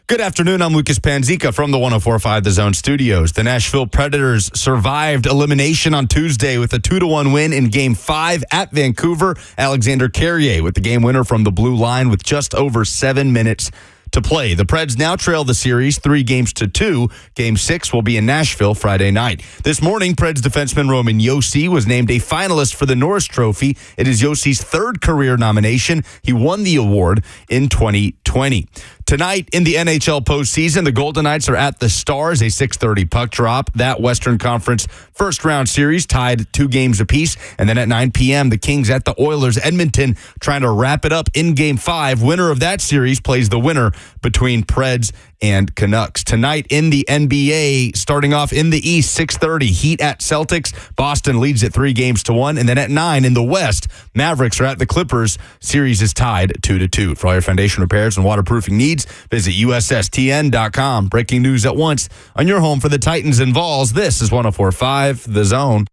Good afternoon. I'm Lucas Panzica from the 104.5 The Zone Studios. The Nashville Predators survived elimination on Tuesday with a 2-1 win in Game 5 at Vancouver. Alexander Carrier with the game winner from the blue line with just over 7 minutes to play. The Preds now trail the series 3-2. Game 6 will be in Nashville Friday night. This morning, Preds defenseman Roman Josi was named a finalist for the Norris Trophy. It is Josi's third career nomination. He won the award in 2020. Tonight in the NHL postseason, the Golden Knights are at the Stars, a 6:30 puck drop. That Western Conference first-round series tied 2 games apiece. And then at 9 p.m., the Kings at the Oilers. Edmonton trying to wrap it up in Game 5. Winner of that series plays the winner between Preds and Canucks. Tonight in the NBA, starting off in the East, 6:30, Heat at Celtics. Boston leads at 3-1. And then at 9 in the West, Mavericks are at the Clippers. Series is tied 2-2. For all your foundation repairs and waterproofing needs, visit USSTN.com. Breaking news at once on your home for the Titans and Vols. This is 104.5 The Zone.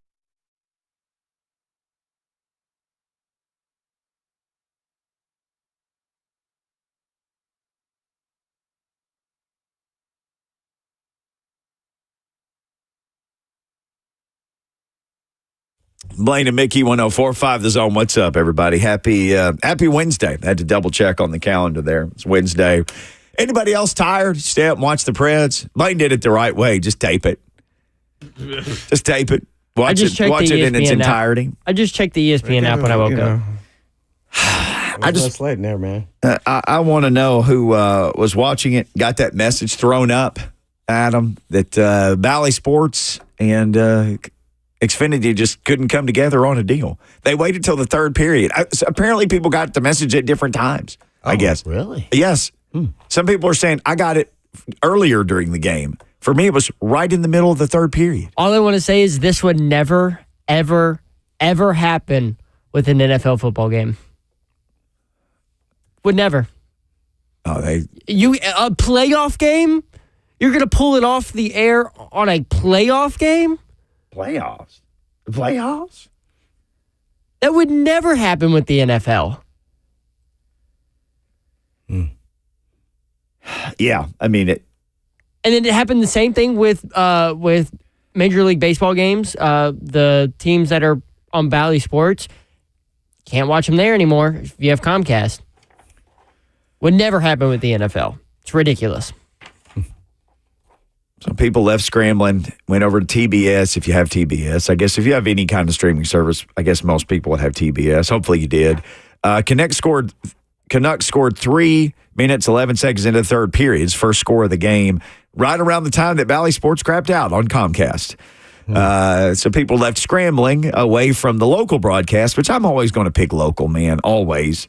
Blaine and Mickey, 104.5 The Zone. What's up, everybody? Happy Wednesday. I had to double check on the calendar there. It's Wednesday. Anybody else tired? Stay up and watch the Preds. Blaine did it the right way. Just tape it. Just tape it. Watch it in its entirety. I just checked the ESPN app when I woke up. I just late in there, man. I want to know who was watching it, got that message thrown up, Adam, that Valley Sports and Xfinity just couldn't come together on a deal. They waited till the third period. So apparently, people got the message at different times, I guess. Really? Yes. Some people are saying, I got it earlier during the game. For me, it was right in the middle of the third period. All I want to say is this would never, ever, ever happen with an NFL football game. Would never. Oh, a playoff game? You're going to pull it off the air on a playoff game? Playoffs? That would never happen with the NFL. Yeah, I mean it. And then it happened the same thing with Major League Baseball games. The teams that are on Valley Sports can't watch them there anymore if you have Comcast. Would never happen with the NFL. It's ridiculous. Some people left scrambling, went over to TBS if you have TBS. I guess if you have any kind of streaming service, I guess most people would have TBS. Hopefully you did. Canucks scored 3 minutes, 11 seconds into the third period. His first score of the game, right around the time that Valley Sports crapped out on Comcast. So people left scrambling away from the local broadcast, which I'm always going to pick local, man, always.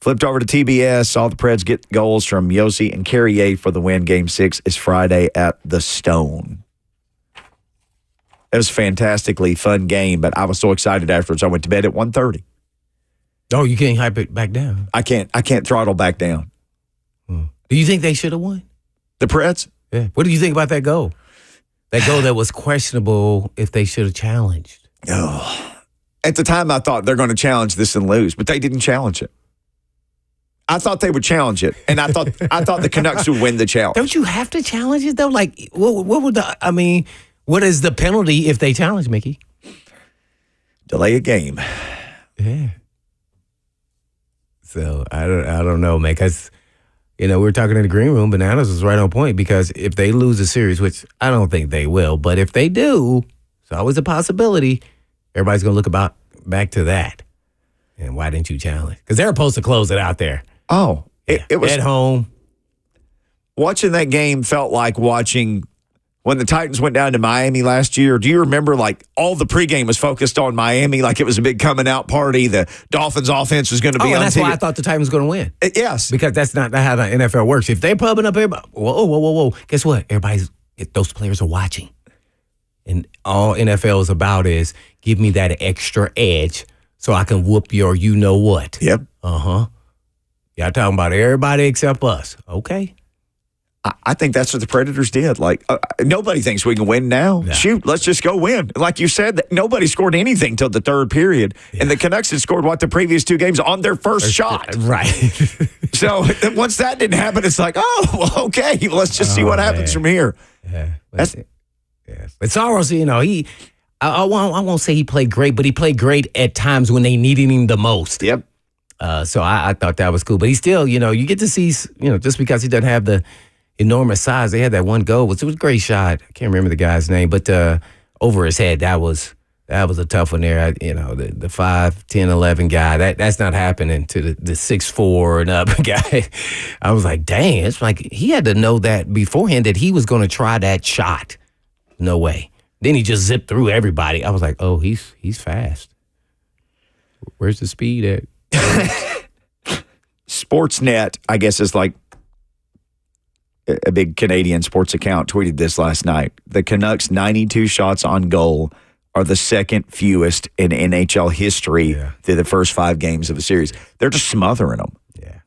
Flipped over to TBS, saw the Preds get goals from Josi and Carrier for the win. Game 6 is Friday at the Stone. It was a fantastically fun game, but I was so excited afterwards. I went to bed at 1:30. Oh, you can't hype it back down? I can't throttle back down. Do you think they should have won? The Preds? Yeah. What do you think about that goal? That goal that was questionable if they should have challenged. Oh. At the time, I thought they're going to challenge this and lose, but they didn't challenge it. I thought they would challenge it, and I thought the Canucks would win the challenge. Don't you have to challenge it, though? Like, what is the penalty if they challenge, Mickey? Delay a game. Yeah. So, I don't know, man, because, we were talking in the green room, Bananas was right on point, because if they lose a series, which I don't think they will, but if they do, it's always a possibility, everybody's going to look back to that. And why didn't you challenge? Because they're supposed to close it out there. Oh, it was at home. Watching that game felt like watching when the Titans went down to Miami last year. Do you remember, like, all the pregame was focused on Miami, like it was a big coming out party? The Dolphins offense was going to be on and that's TV. why I thought the Titans were going to win. Yes. Because that's not how the NFL works. If they're pubbing up everybody, whoa. Guess what? Those players are watching. And all NFL is about is give me that extra edge so I can whoop your you-know-what. Yep. Y'all talking about everybody except us. Okay. I think that's what the Predators did. Like, nobody thinks we can win now. No. Shoot, let's just go win. Like you said, nobody scored anything till the third period. Yeah. And the Canucks had scored, the previous 2 games on their first shot. Right. So once that didn't happen, it's like, okay, let's just see what happens from here. Yeah. But Saros, I won't say he played great, but he played great at times when they needed him the most. Yep. So I thought that was cool. But he still, you get to see, just because he doesn't have the enormous size, they had that one goal. It was a great shot. I can't remember the guy's name, but over his head, that was a tough one there. The 5, 10, 11 guy, that's not happening to the 6'4" and up guy. I was like, dang, it's like he had to know that beforehand that he was going to try that shot. No way. Then he just zipped through everybody. I was like, oh, he's fast. Where's the speed at? Sportsnet, I guess, is like a big Canadian sports account, tweeted this last night. The Canucks' 92 shots on goal are the second fewest in NHL history through the first 5 games of a series. They're just smothering them. Yeah.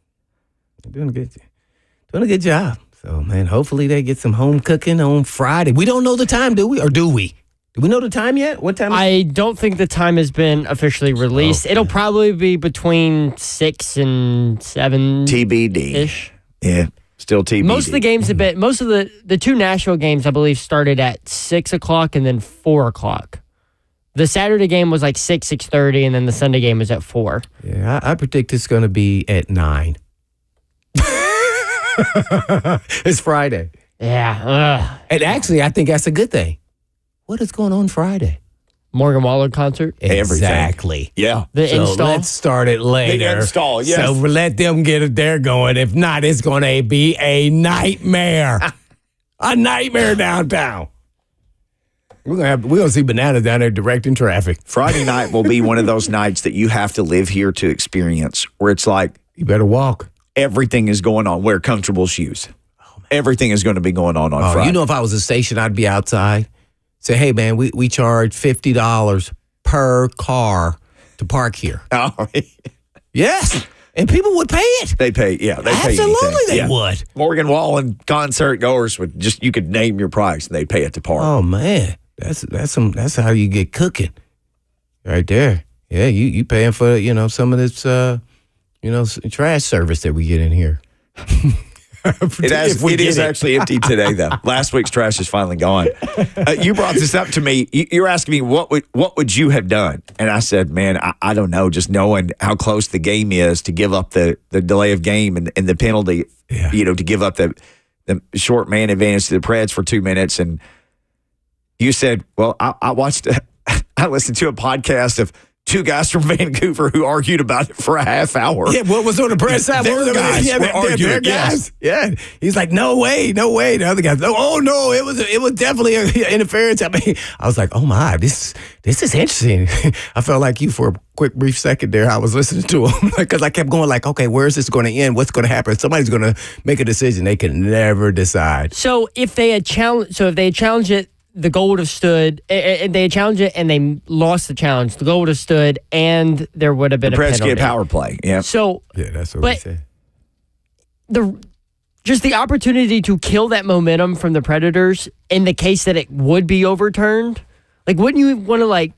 They're doing a good job. So, man, hopefully they get some home cooking on Friday. We don't know the time, do we? Or do we? Do we know the time yet? What time? I don't think the time has been officially released. It'll probably be between 6 and 7 TBD-ish. Yeah, still TBD. Most of the games have been, most of the 2 Nashville games, I believe, started at 6 o'clock and then 4 o'clock. The Saturday game was like 6, 6:30, and then the Sunday game was at 4. Yeah, I predict it's going to be at 9. It's Friday. Yeah. And actually, I think that's a good thing. What is going on Friday? Morgan Wallen concert? Exactly. Yeah. The so install? Let's start it later. The install, yes. So let them get it there going. If not, it's going to be a nightmare. A nightmare downtown. We're gonna see Bananas down there directing traffic. Friday night will be one of those nights that you have to live here to experience, where it's like, you better walk. Everything is going on. Wear comfortable shoes. Everything is going to be going on Friday. If I was a station, I'd be outside. Say, hey, man, we charge $50 per car to park here. Oh, yes. And people would pay it. They pay, yeah. They pay Absolutely anything. They would. Morgan Wallen concert goers would you could name your price and they'd pay it to park. Oh, man. That's how you get cooking. Right there. Yeah, you paying for, some of this, trash service that we get in here. It is actually empty today, though. Last week's trash is finally gone. You brought this up to me. You're asking me what would you have done, and I said, man, I don't know. Just knowing how close the game is, to give up the delay of game and the penalty, to give up the short man advantage to the Preds for 2 minutes, and you said, well, I listened to a podcast of 2 guys from Vancouver who argued about it for a half hour. Yeah, what was on the press side? Their guys were arguing. Guys. Yeah, he's like, no way. The other guys, oh no, it was definitely an interference. I mean, I was like, oh my, this is interesting. I felt like you for a quick brief second there. I was listening to him because I kept going like, okay, where is this going to end? What's going to happen? Somebody's going to make a decision. They could never decide. So if they had challenged it, the goal would have stood, and they challenged it, and they lost the challenge. The goal would have stood, and there would have been a penalty. The Preds get power play. Yeah. So yeah, that's what we said. The opportunity to kill that momentum from the Predators in the case that it would be overturned. Like, wouldn't you want to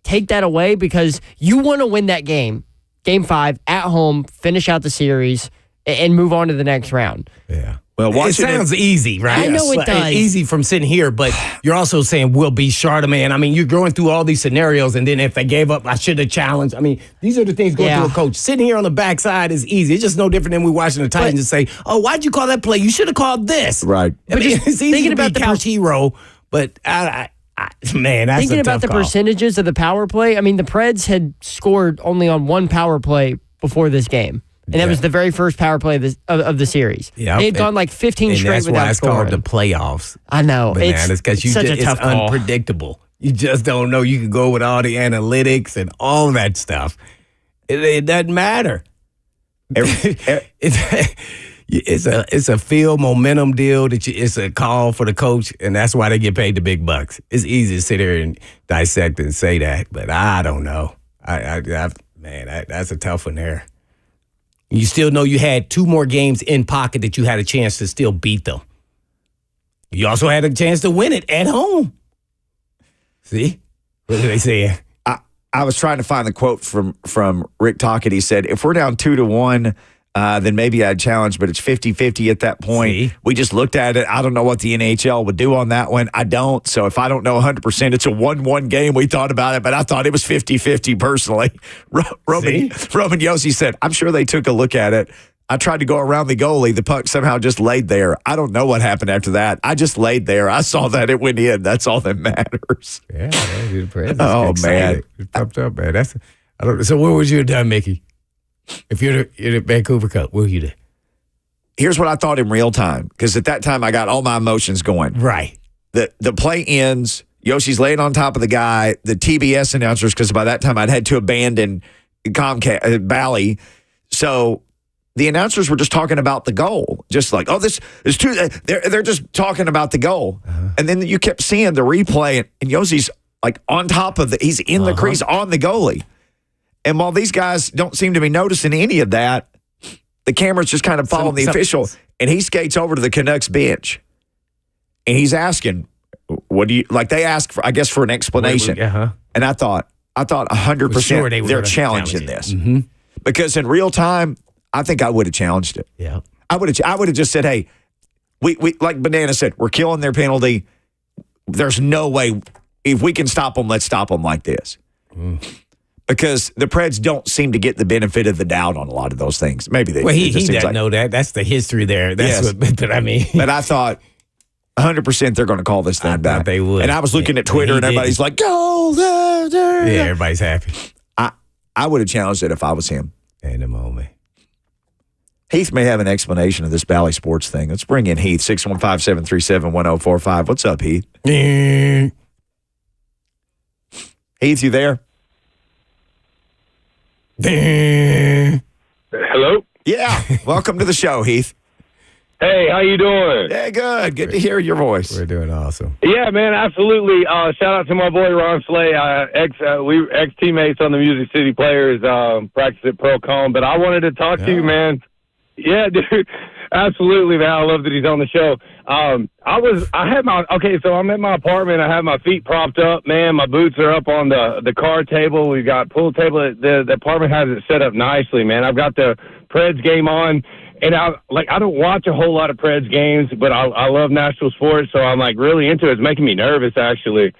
take that away, because you want to win that game, Game 5 at home, finish out the series, and move on to the next round. Yeah. Well, it sounds easy, right? I know it does. Easy from sitting here, but you're also saying we'll be Chardonnay. I mean, you're going through all these scenarios, and then if they gave up, I should have challenged. I mean, these are the things going through a coach. Sitting here on the backside is easy. It's just no different than we watching the Titans and say, oh, why'd you call that play? You should have called this. Right. I mean, it's easy thinking to be couch hero, but man, that's thinking about the call. percentages of the power play. I mean, the Preds had scored only on 1 power play before this game. And that was the very first power play of the series. Yeah, they had gone 15 straight without scoring. That's why it's called the playoffs. I know. Bananas, because it's unpredictable. You just don't know. You can go with all the analytics and all that stuff. It doesn't matter. It's a field momentum deal. It's a call for the coach, and that's why they get paid the big bucks. It's easy to sit here and dissect and say that, but I don't know. Man, that's a tough one there. You still know you had 2 more games in pocket that you had a chance to still beat them. You also had a chance to win it at home. See? What are they saying? I was trying to find the quote from Rick Tocchet. He said, if we're down 2-1, then maybe I'd challenge, but it's 50-50 at that point. See? We just looked at it. I don't know what the NHL would do on that one. I don't. So if I don't know 100%, it's a 1-1 game. We thought about it, but I thought it was 50-50 personally. Roman Yossi said, I'm sure they took a look at it. I tried to go around the goalie. The puck somehow just laid there. I don't know what happened after that. I just laid there. I saw that it went in. That's all that matters. Yeah, oh, man. It popped up, man. So what would you have done, Mickey? If you're the Vancouver Cup, what would you do? Here's what I thought in real time, because at that time I got all my emotions going. Right. The play ends. Yossi's laying on top of the guy. The TBS announcers, because by that time I'd had to abandon Comcast Bally. So the announcers were just talking about the goal, just like, oh, this is too. They're just talking about the goal, and then you kept seeing the replay, and Yossi's like on top of he's in the crease on the goalie, and while these guys don't seem to be noticing any of that, the camera's just kind of following the official, and he skates over to the Canucks bench, and he's asking, "What do you like?" They ask for, I guess, for an explanation, and I thought 100% they're challenging this because in real time. I think I would have challenged it. Yeah. I would have just said, hey, we like Banana said, we're killing their penalty. There's no way. If we can stop them, let's stop them like this. Because the Preds don't seem to get the benefit of the doubt on a lot of those things. Maybe they he doesn't know that. That's the history there. That's what I mean. But I thought 100% they're going to call this thing back. Thought they would. And I was looking at Twitter and everybody's like, go there. Yeah, everybody's happy. I would have challenged it if I was him. In a moment. Heath may have an explanation of this Bally Sports thing. Let's bring in Heath, 615-737-1045. What's up, Heath? Heath, you there? Hello? Yeah. Welcome to the show, Heath. Hey, how you doing? Yeah, good. Good to hear your voice. We're doing awesome. Yeah, man, absolutely. Shout out to my boy Ron Slay. We ex-teammates on the Music City Players, practice at Procom. But I wanted to talk to you, man. Yeah, dude. Absolutely, man. I love that he's on the show. So I'm at my apartment. I have my feet propped up, man. My boots are up on the card table. We've got pool table. The apartment has it set up nicely, man. I've got the Preds game on. And I don't watch a whole lot of Preds games, but I love Nashville sports, so I'm like really into it. It's making me nervous, actually.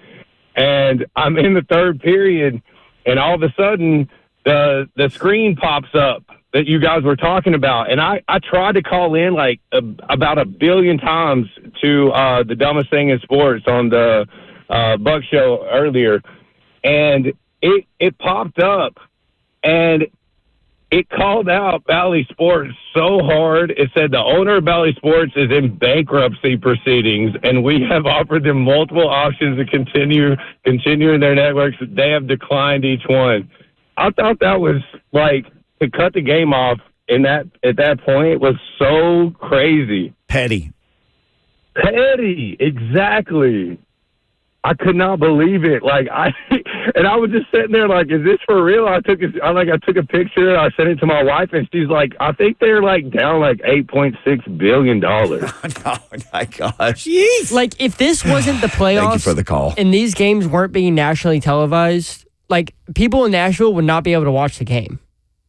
And I'm in the third period, and all of a sudden the screen pops up that you guys were talking about. And I tried to call in like about 1 billion times to the dumbest thing in sports on the Buck show earlier, and it popped up, and it called out Bally Sports so hard. It said the owner of Bally Sports is in bankruptcy proceedings, and we have offered them multiple options to continue in their networks. They have declined each one. I thought that was like to cut the game off at that point was so crazy. Petty, exactly. I could not believe it. And I was just sitting there like, is this for real? I took a picture. I sent it to my wife, and she's like, I think they're like down like $8.6 billion. Oh my gosh. Jeez. Like if this wasn't the playoffs, Thank you for the call. And these games weren't being nationally televised, like people in Nashville would not be able to watch the game.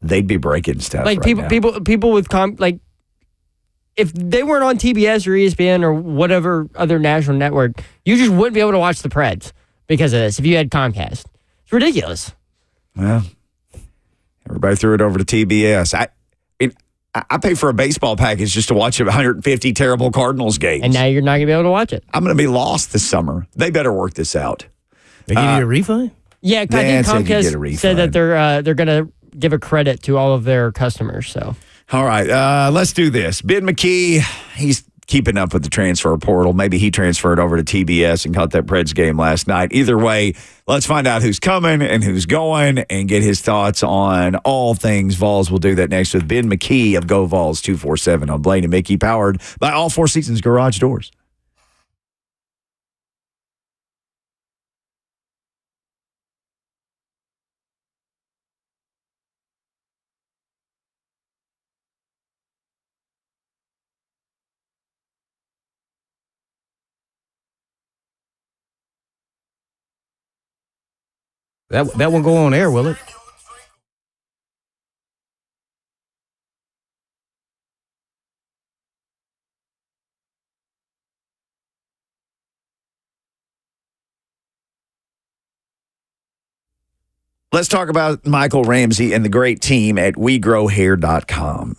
They'd be breaking stuff. Like right people with if they weren't on TBS or ESPN or whatever other national network, you just wouldn't be able to watch the Preds because of this if you had Comcast. It's ridiculous. Well, everybody threw it over to TBS. I pay for a baseball package just to watch 150 terrible Cardinals games. And now you're not going to be able to watch it. I'm going to be lost this summer. They better work this out. They give you a refund? Yeah, I think Comcast said that they're going to give a credit to all of their customers. So. All right, let's do this. Ben McKee, he's keeping up with the transfer portal. Maybe he transferred over to TBS and caught that Preds game last night. Either way, let's find out who's coming and who's going and get his thoughts on all things Vols. We'll do that next with Ben McKee of GoVols247 on Blaine and Mickey, powered by All Four Seasons Garage Doors. That won't go on air, will it? Let's talk about Michael Ramsey and the great team at WeGrowHair.com.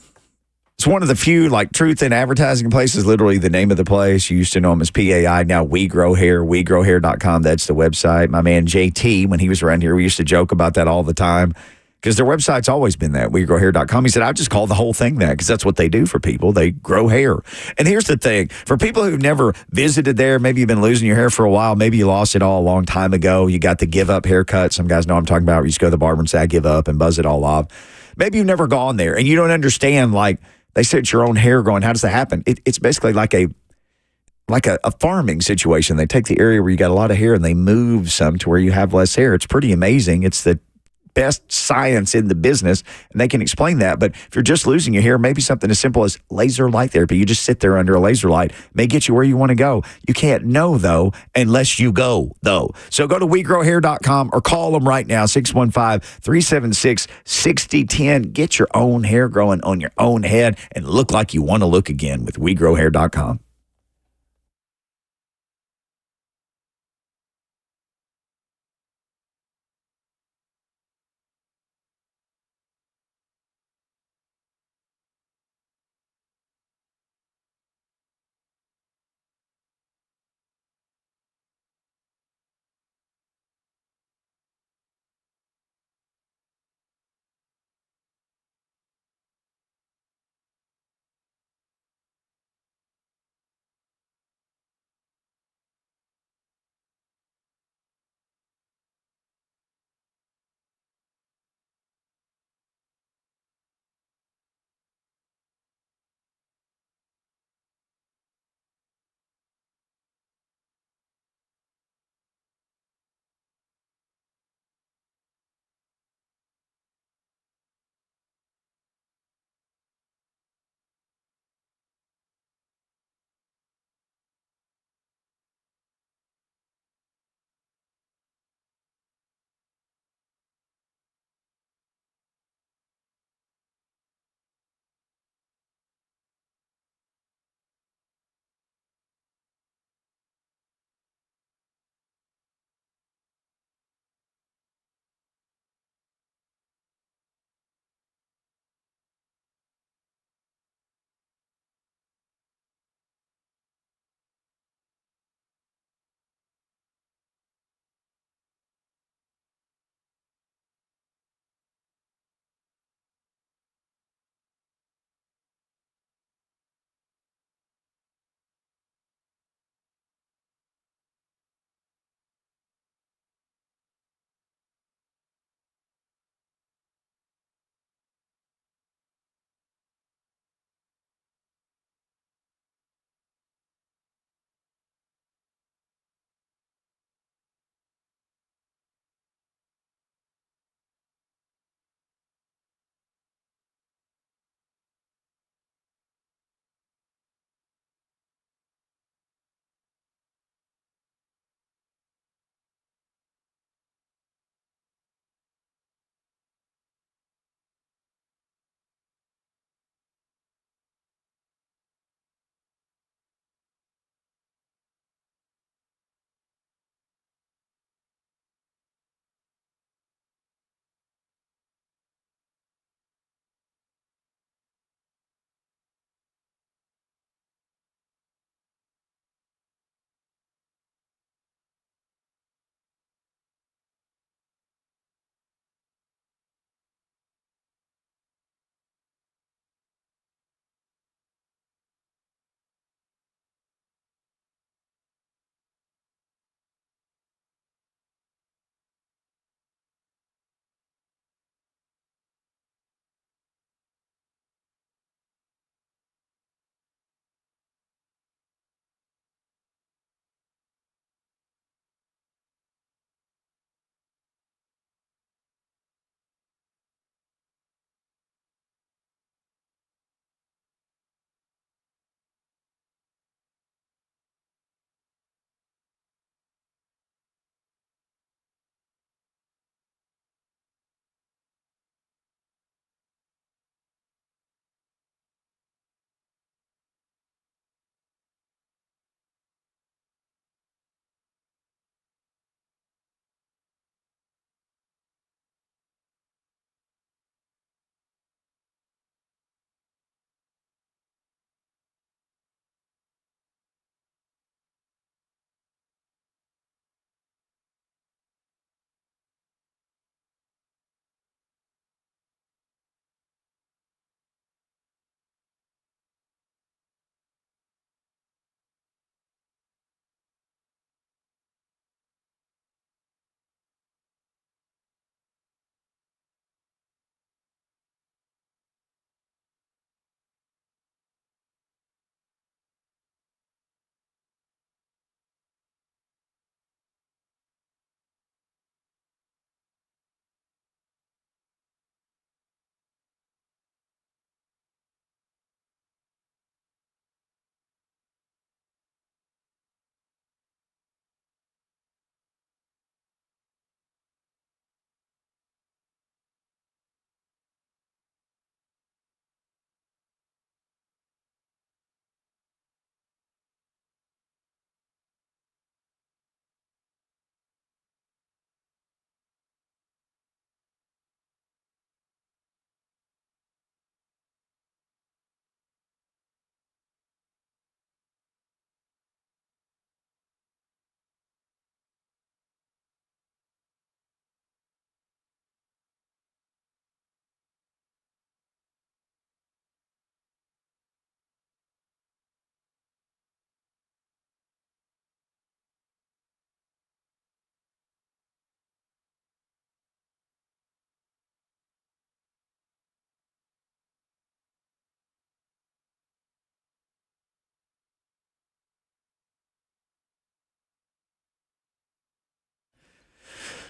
It's one of the few, like, truth in advertising places, literally the name of the place. You used to know them as PAI. Now We Grow Hair, WeGrowHair.com. That's the website. My man JT, when he was around here, we used to joke about that all the time because their website's always been that, WeGrowHair.com. He said, I just call the whole thing that because that's what they do for people. They grow hair. And here's the thing. For people who've never visited there, maybe you've been losing your hair for a while. Maybe you lost it all a long time ago. You got the give up haircut. Some guys know what I'm talking about. You just go to the barber and say, I give up and buzz it all off. Maybe you've never gone there and you don't understand, like, they said it's your own hair growing. How does that happen? It's basically like a farming situation. They take the area where you got a lot of hair and they move some to where you have less hair. It's pretty amazing. It's the best science in the business, and they can explain that. But if you're just losing your hair, maybe something as simple as laser light therapy. You just sit there under a laser light, may get you where you want to go. You can't know, though, unless you go, though. So go to WeGrowHair.com or call them right now, 615-376-6010. Get your own hair growing on your own head and look like you want to look again with WeGrowHair.com.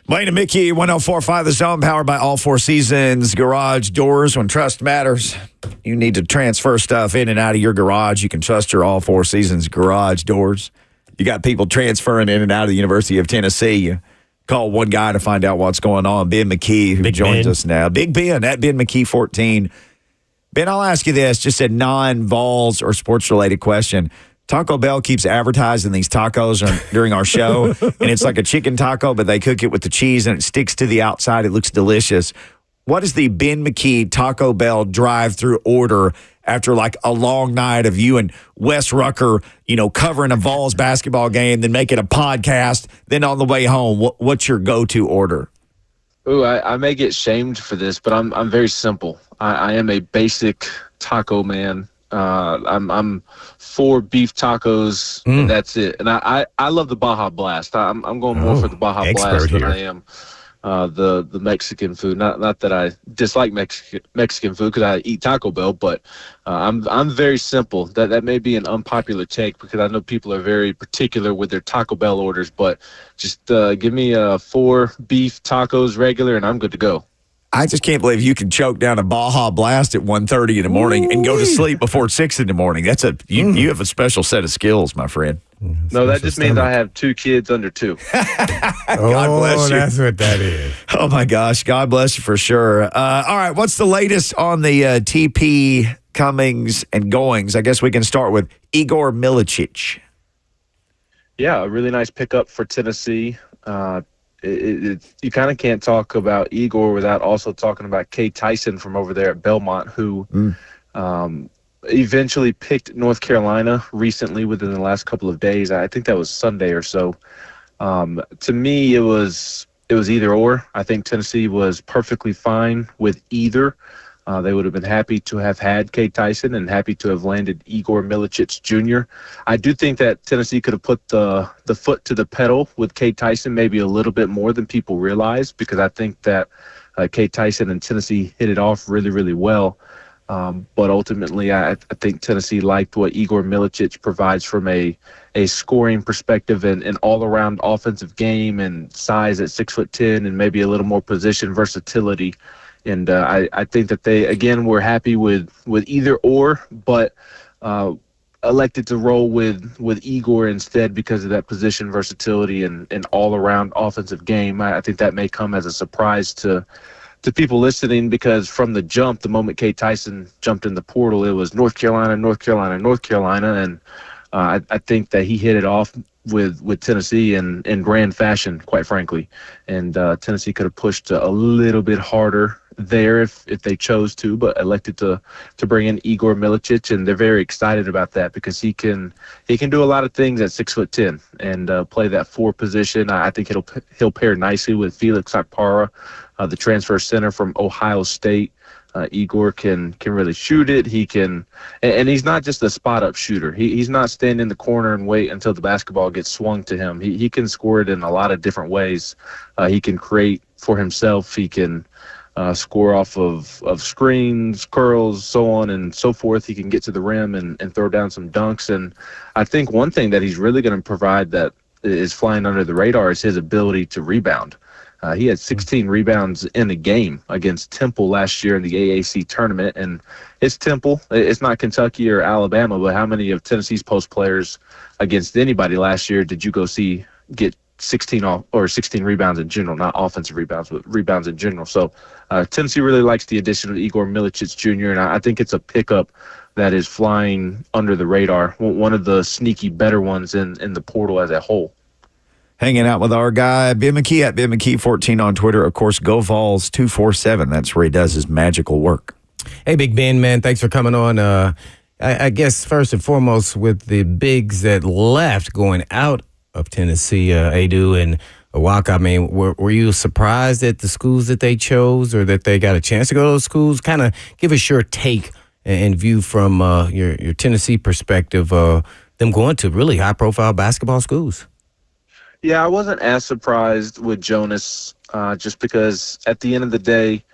Blaine and McKee, 104.5 The Zone, powered by All Four Seasons Garage Doors. When trust matters, you need to transfer stuff in and out of your garage. You can trust your All Four Seasons Garage Doors. You got people transferring in and out of the University of Tennessee. You call one guy to find out what's going on, Ben McKee, who joins us now. Big Ben, at Ben McKee 14. Ben, I'll ask you this, just a non-Vols or sports-related question. Taco Bell keeps advertising these tacos during our show, and it's like a chicken taco, but they cook it with the cheese, and it sticks to the outside. It looks delicious. What is the Ben McKee Taco Bell drive-through order after like a long night of you and Wes Rucker, covering a Vols basketball game, then making a podcast, then on the way home? What's your go-to order? Ooh, I may get shamed for this, but I'm very simple. I am a basic taco man. I'm 4 beef tacos, and that's it. And I love the Baja Blast. I'm going more for the Baja Blast than I am the Mexican food. Not that I dislike Mexican food because I eat Taco Bell, but I'm very simple. That may be an unpopular take because I know people are very particular with their Taco Bell orders, but just give me 4 beef tacos regular, and I'm good to go. I just can't believe you can choke down a Baja Blast at 1:30 in the morning and go to sleep before 6 in the morning. That's you have a special set of skills, my friend. No, that just means I have 2 kids under 2. God bless you. That's what that is. Oh, my gosh. God bless you for sure. All right. What's the latest on the TP comings and goings? I guess we can start with Igor Milicic. Yeah, a really nice pickup for Tennessee. You kind of can't talk about Igor without also talking about Kay Tyson from over there at Belmont, who eventually picked North Carolina recently within the last couple of days. I think that was Sunday or so. To me, it was either or. I think Tennessee was perfectly fine with either. They would have been happy to have had Kay Tyson and happy to have landed Igor Milicic Jr. I do think that Tennessee could have put the foot to the pedal with Kay Tyson maybe a little bit more than people realize, because I think that Kay Tyson and Tennessee hit it off really, really well. But ultimately, I think Tennessee liked what Igor Milicic provides from a scoring perspective and an all-around offensive game and size at 6'10" and maybe a little more position versatility. And I think that they, again, were happy with either or, but elected to roll with Igor instead because of that position versatility and all-around offensive game. I think that may come as a surprise to people listening, because from the jump, the moment Kay Tyson jumped in the portal, it was North Carolina, North Carolina, North Carolina. And I think that he hit it off with Tennessee in grand fashion, quite frankly. And Tennessee could have pushed a little bit harder there if they chose to, but elected to bring in Igor Milicic, and they're very excited about that because he can do a lot of things at 6'10" and play that 4 position. I think he'll pair nicely with Felix Akpara, the transfer center from Ohio State. Igor can really shoot it. He can, and he's not just a spot up shooter. He's not standing in the corner and wait until the basketball gets swung to him. He can score it in a lot of different ways. He can create for himself. He can score off of screens, curls, so on and so forth. He can get to the rim and throw down some dunks. And I think one thing that he's really going to provide that is flying under the radar is his ability to rebound. He had 16 rebounds in a game against Temple last year in the AAC tournament. And it's Temple. It's not Kentucky or Alabama, but how many of Tennessee's post players against anybody last year did you go see get 16 rebounds in general, not offensive rebounds, but rebounds in general. So Tennessee really likes the addition of Igor Milicic Jr., and I think it's a pickup that is flying under the radar, one of the sneaky better ones in the portal as a whole. Hanging out with our guy, Ben McKee at Ben McKee 14 on Twitter. Of course, GoVols247. That's where he does his magical work. Hey, Big Ben, man, thanks for coming on. I guess first and foremost, with the bigs that left going out of Tennessee, Adu and Awaka, I mean, were you surprised at the schools that they chose or that they got a chance to go to those schools? Kind of give us your take and view from your Tennessee perspective, them going to really high-profile basketball schools. Yeah, I wasn't as surprised with Jonas just because at the end of the day,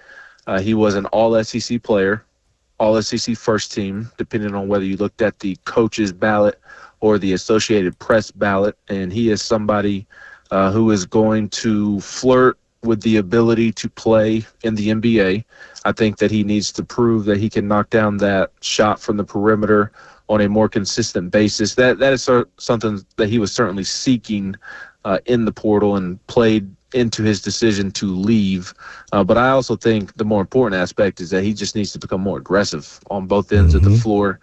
he was an all-SEC player, all-SEC first team, depending on whether you looked at the coach's ballot or the Associated Press ballot. And he is somebody who is going to flirt with the ability to play in the NBA. I think that he needs to prove that he can knock down that shot from the perimeter on a more consistent basis. That is something that he was certainly seeking in the portal and played into his decision to leave. But I also think the more important aspect is that he just needs to become more aggressive on both ends of the floor.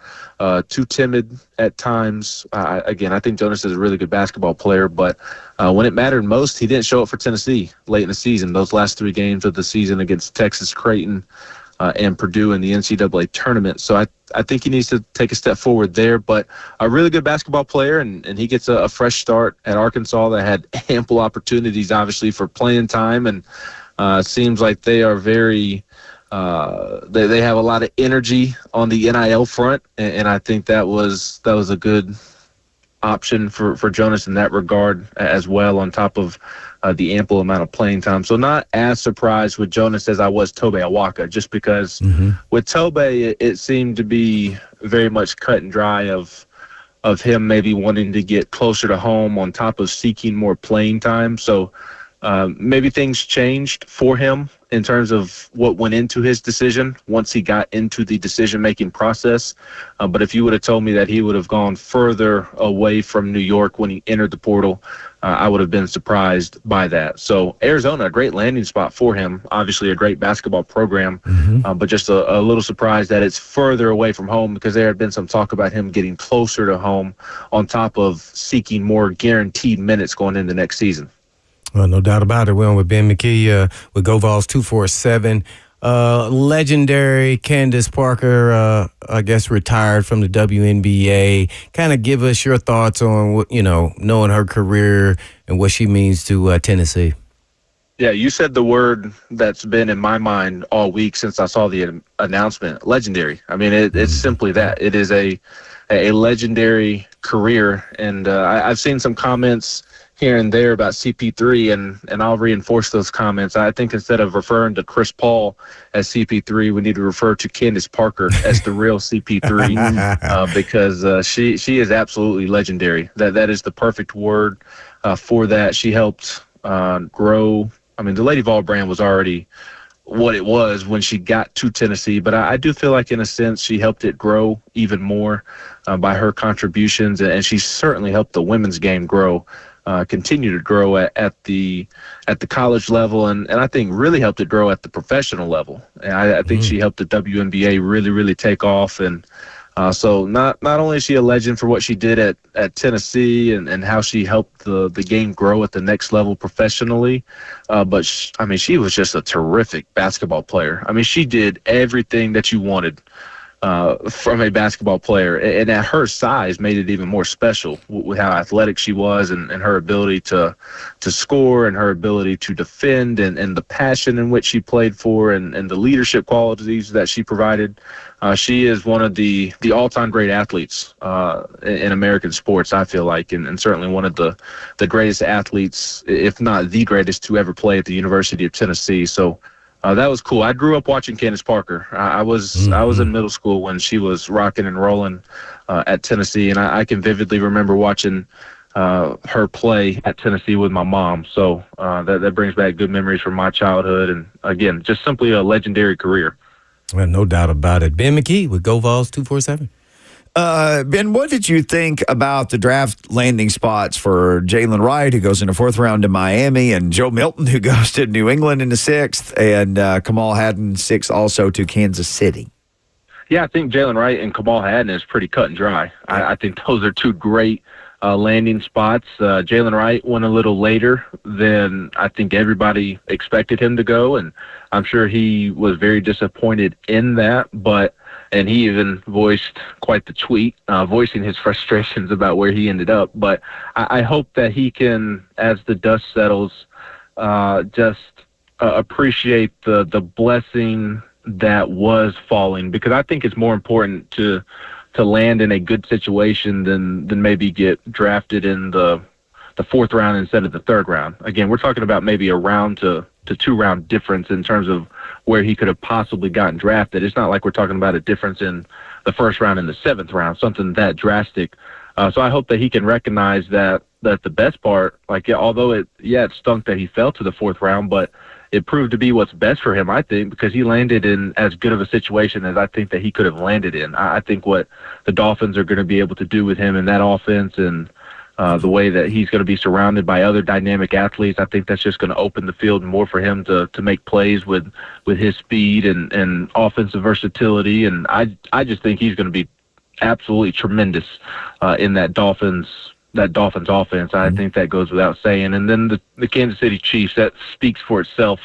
Too timid at times. Again, I think Jonas is a really good basketball player, but when it mattered most, he didn't show up for Tennessee late in the season. Those last 3 games of the season against Texas, Creighton, and Purdue in the NCAA tournament. So I think he needs to take a step forward there, but a really good basketball player, and he gets a fresh start at Arkansas that had ample opportunities, obviously, for playing time, and seems like they are very they have a lot of energy on the NIL front, and I think that was a good option for Jonas in that regard as well, on top of the ample amount of playing time. So not as surprised with Jonas as I was Tobe Awaka, just because with Tobe, it seemed to be very much cut and dry of him maybe wanting to get closer to home on top of seeking more playing time. So maybe things changed for him in terms of what went into his decision once he got into the decision-making process. But if you would have told me that he would have gone further away from New York when he entered the portal, I would have been surprised by that. So Arizona, a great landing spot for him, obviously a great basketball program, but just a little surprised that it's further away from home, because there had been some talk about him getting closer to home on top of seeking more guaranteed minutes going into next season. Well, no doubt about it. We're on with Ben McKee with GoVols247. Legendary Candace Parker, I guess, retired from the WNBA. Kind of give us your thoughts on what, knowing her career and what she means to Tennessee. Yeah, you said the word that's been in my mind all week since I saw the announcement: legendary. I mean, it's simply that. It is a legendary career, and I've seen some comments here and there about CP3, and I'll reinforce those comments. I think instead of referring to Chris Paul as CP3, we need to refer to Candace Parker as the real CP3, because she is absolutely legendary. That is the perfect word for that. She helped grow. I mean, the Lady Vol brand was already what it was when she got to Tennessee, but I do feel like in a sense she helped it grow even more by her contributions, and she certainly helped the women's game grow. Continue to grow at the college level, and I think really helped it grow at the professional level. And I think she helped the WNBA really, really take off. And so not only is she a legend for what she did at Tennessee and how she helped the game grow at the next level professionally, but she was just a terrific basketball player. I mean, she did everything that you wanted from a basketball player, and at her size made it even more special with how athletic she was, and her ability to score, and her ability to defend, and the passion in which she played for, and the leadership qualities that she provided. She is one of the all-time great athletes in American sports, I feel like, and certainly one of the greatest athletes, if not the greatest, to ever play at the University of Tennessee. So that was cool. I grew up watching Candace Parker. I was in middle school when she was rocking and rolling at Tennessee, and I can vividly remember watching her play at Tennessee with my mom. So that brings back good memories from my childhood, and again, just simply a legendary career. Well, no doubt about it. Ben McKee with GoVols247. Ben, what did you think about the draft landing spots for Jalen Wright, who goes in the 4th round to Miami, and Joe Milton, who goes to New England in the 6th, and Kamal Hadden 6th also to Kansas City? Yeah, I think Jalen Wright and Kamal Hadden is pretty cut and dry. I think those are two great landing spots. Jalen Wright went a little later than I think everybody expected him to go, and I'm sure he was very disappointed in that, and he even voiced quite the tweet, voicing his frustrations about where he ended up. But I hope that he can, as the dust settles, just appreciate the blessing that was falling, because I think it's more important to land in a good situation than maybe get drafted in the 4th round instead of the 3rd round. Again, we're talking about maybe a round to 2 round difference in terms of where he could have possibly gotten drafted. It's not like we're talking about a difference in the 1st round and the 7th round, something that drastic. So I hope that he can recognize that that the best part, like, yeah, although it stunk that he fell to the 4th round, but it proved to be what's best for him, I think, because he landed in as good of a situation as I think that he could have landed in. I think what the Dolphins are going to be able to do with him in that offense and the way that he's going to be surrounded by other dynamic athletes, I think that's just going to open the field more for him to make plays with his speed and offensive versatility. And I just think he's going to be absolutely tremendous in that Dolphins offense. I think that goes without saying. And then the Kansas City Chiefs, that speaks for itself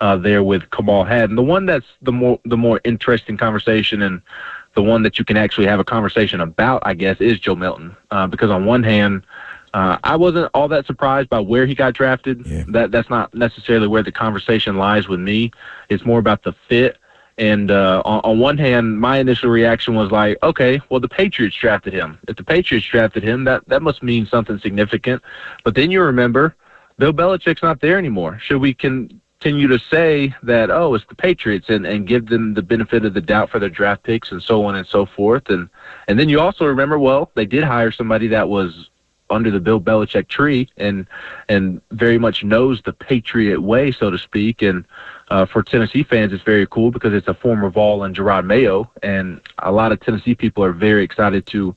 there with Kamal Hadden. The one that's the more interesting conversation, and the one that you can actually have a conversation about, I guess, is Joe Milton. Because on one hand, I wasn't all that surprised by where he got drafted. Yeah. That's not necessarily where the conversation lies with me. It's more about the fit. And on one hand, my initial reaction was like, okay, well, the Patriots drafted him. If the Patriots drafted him, that must mean something significant. But then you remember, Bill Belichick's not there anymore. Should we continue to say that, oh, it's the Patriots, and give them the benefit of the doubt for their draft picks and so on and so forth? And then you also remember, well, they did hire somebody that was under the Bill Belichick tree and very much knows the Patriot way, so to speak. And for Tennessee fans, it's very cool because it's a former Vol and Gerard Mayo, and a lot of Tennessee people are very excited to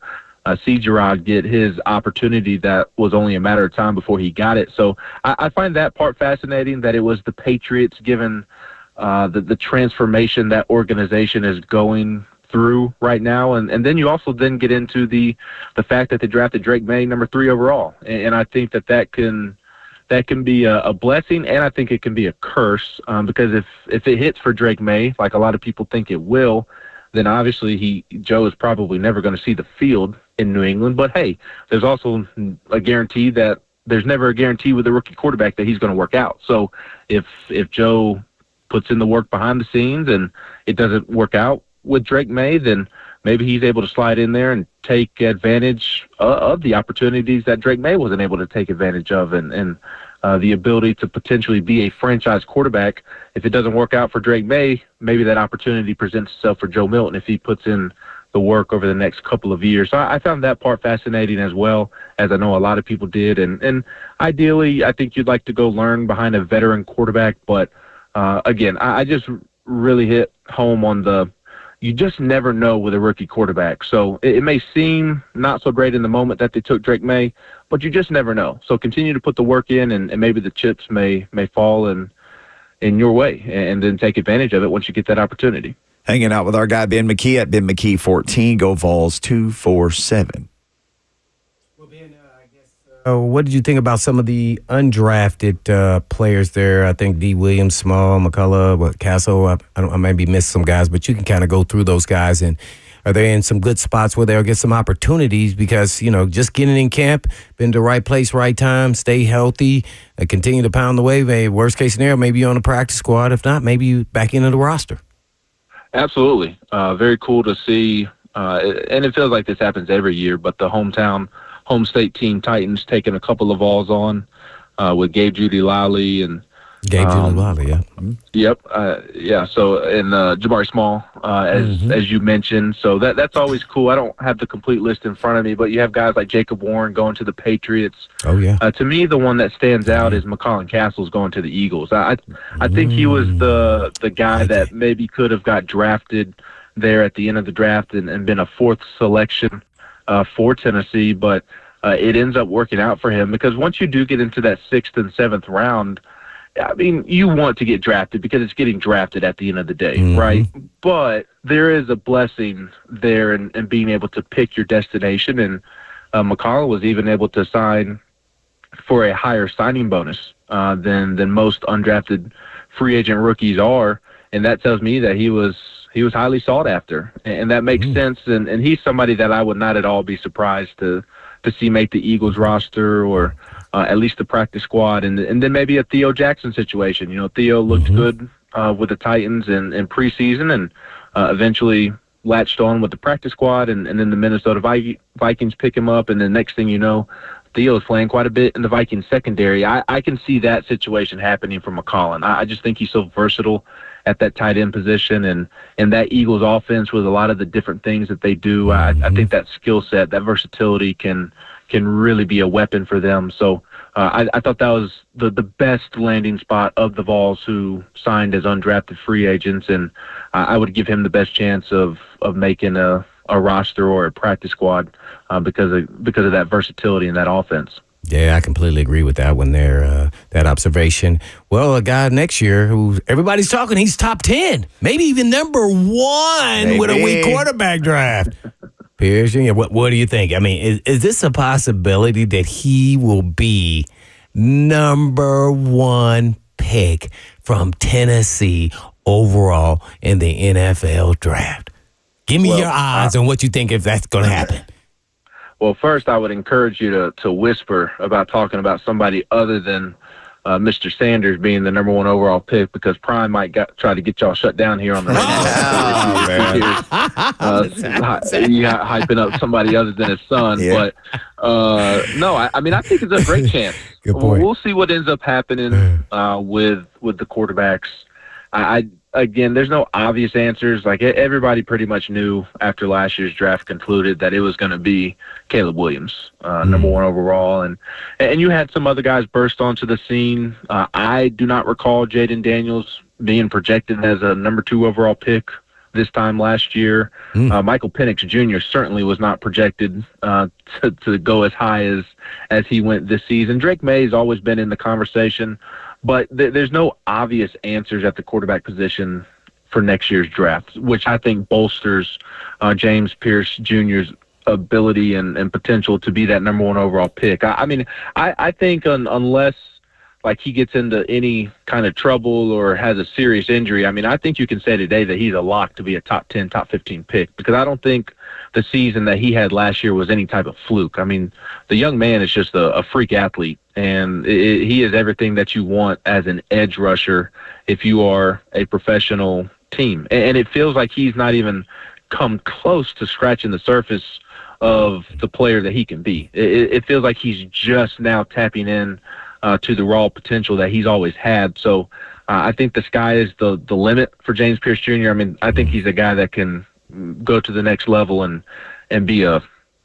see Gerard get his opportunity that was only a matter of time before he got it. So I find that part fascinating, that it was the Patriots, given the transformation that organization is going through right now. And then you also then get into the fact that they drafted Drake May number 3 overall. And I think that can be a blessing, and I think it can be a curse, because if it hits for Drake May, like a lot of people think it will, then obviously Joe is probably never going to see the field in New England. But hey, there's also a guarantee that there's never a guarantee with a rookie quarterback that he's going to work out. So if Joe puts in the work behind the scenes and it doesn't work out with Drake May, then maybe he's able to slide in there and take advantage of the opportunities that Drake May wasn't able to take advantage of, and the ability to potentially be a franchise quarterback. If it doesn't work out for Drake May, maybe that opportunity presents itself for Joe Milton if he puts in the work over the next couple of years. So I found that part fascinating as well, as I know a lot of people did. And ideally, I think you'd like to go learn behind a veteran quarterback. But again, I just really hit home on you just never know with a rookie quarterback. So it may seem not so great in the moment that they took Drake May, but you just never know. So continue to put the work in, and maybe the chips may fall in your way, and then take advantage of it once you get that opportunity. Hanging out with our guy, Ben McKee, at Ben McKee 14. Go Vols 247. Well, Ben, I guess, what did you think about some of the undrafted players there? I think D. Williams, Small, McCullough, Castle. I maybe missed some guys, but you can kind of go through those guys. And are they in some good spots where they'll get some opportunities? Because, just getting in camp, been to the right place, right time, stay healthy, continue to pound the wave. Worst case scenario, maybe you're on the practice squad. If not, maybe you back into the roster. Absolutely. Very cool to see. And it feels like this happens every year, but the home state team Titans taking a couple of Vols on with Gabe Judy-Lally and Judy-Lally, yeah. Mm-hmm. Yep. Yeah. So, and Jabari Small, as you mentioned. So that's always cool. I don't have the complete list in front of me, but you have guys like Jacob Warren going to the Patriots. Oh, yeah. To me, the one that stands out is McCollum Castles going to the Eagles. I think he was the guy that maybe could have got drafted there at the end of the draft and been a 4th selection for Tennessee, but it ends up working out for him, because once you do get into that 6th and 7th round, I mean, you want to get drafted because it's getting drafted at the end of the day, right? But there is a blessing there in being able to pick your destination, and McCollum was even able to sign for a higher signing bonus than most undrafted free agent rookies are, and that tells me that he was highly sought after, and that makes sense. And he's somebody that I would not at all be surprised to see make the Eagles roster, or at least the practice squad, and then maybe a Theo Jackson situation. Theo looked good with the Titans in preseason, and eventually latched on with the practice squad, and then the Minnesota Vikings pick him up, and the next thing you know, Theo is playing quite a bit in the Vikings secondary. I can see that situation happening for McCollum. I just think he's so versatile at that tight end position, and that Eagles offense with a lot of the different things that they do. I think that skill set, that versatility can can really be a weapon for them. So I thought that was the best landing spot of the Vols, who signed as undrafted free agents, and I would give him the best chance of making a roster or a practice squad because of that versatility in that offense. Yeah, I completely agree with that one there, that observation. Well, a guy next year who everybody's talking, he's top 10, maybe even number 1 with a weak quarterback draft. Pierce Jr., what do you think? I mean, is this a possibility that he will be number 1 pick from Tennessee overall in the NFL draft? Give me your odds on what you think if that's going to happen. Well, first, I would encourage you to whisper about talking about somebody other than Mr. Sanders being the number 1 overall pick, because Prime might try to get y'all shut down here on the radio. Hyping up somebody other than his son. Yeah. But, no, I mean, I think it's a great chance. Good point. We'll see what ends up happening with the quarterbacks. Again, there's no obvious answers. Like, everybody pretty much knew after last year's draft concluded that it was going to be Caleb Williams, number 1 overall. And you had some other guys burst onto the scene. I do not recall Jaden Daniels being projected as a number 2 overall pick this time last year. Michael Penix Jr. certainly was not projected to go as high as he went this season. Drake May has always been in the conversation, but there's no obvious answers at the quarterback position for next year's draft, which I think bolsters James Pierce Jr.'s ability and potential to be that number 1 overall pick. I mean, I think unless like he gets into any kind of trouble or has a serious injury, I mean, I think you can say today that he's a lock to be a top 10, top 15 pick, because I don't think the season that he had last year was any type of fluke. I mean, the young man is just a freak athlete, and he is everything that you want as an edge rusher if you are a professional team. And it feels like he's not even come close to scratching the surface of the player that he can be. It feels like he's just now tapping in to the raw potential that he's always had. So I think the sky is the limit for James Pierce Jr. I mean, I think he's a guy that can go to the next level and be a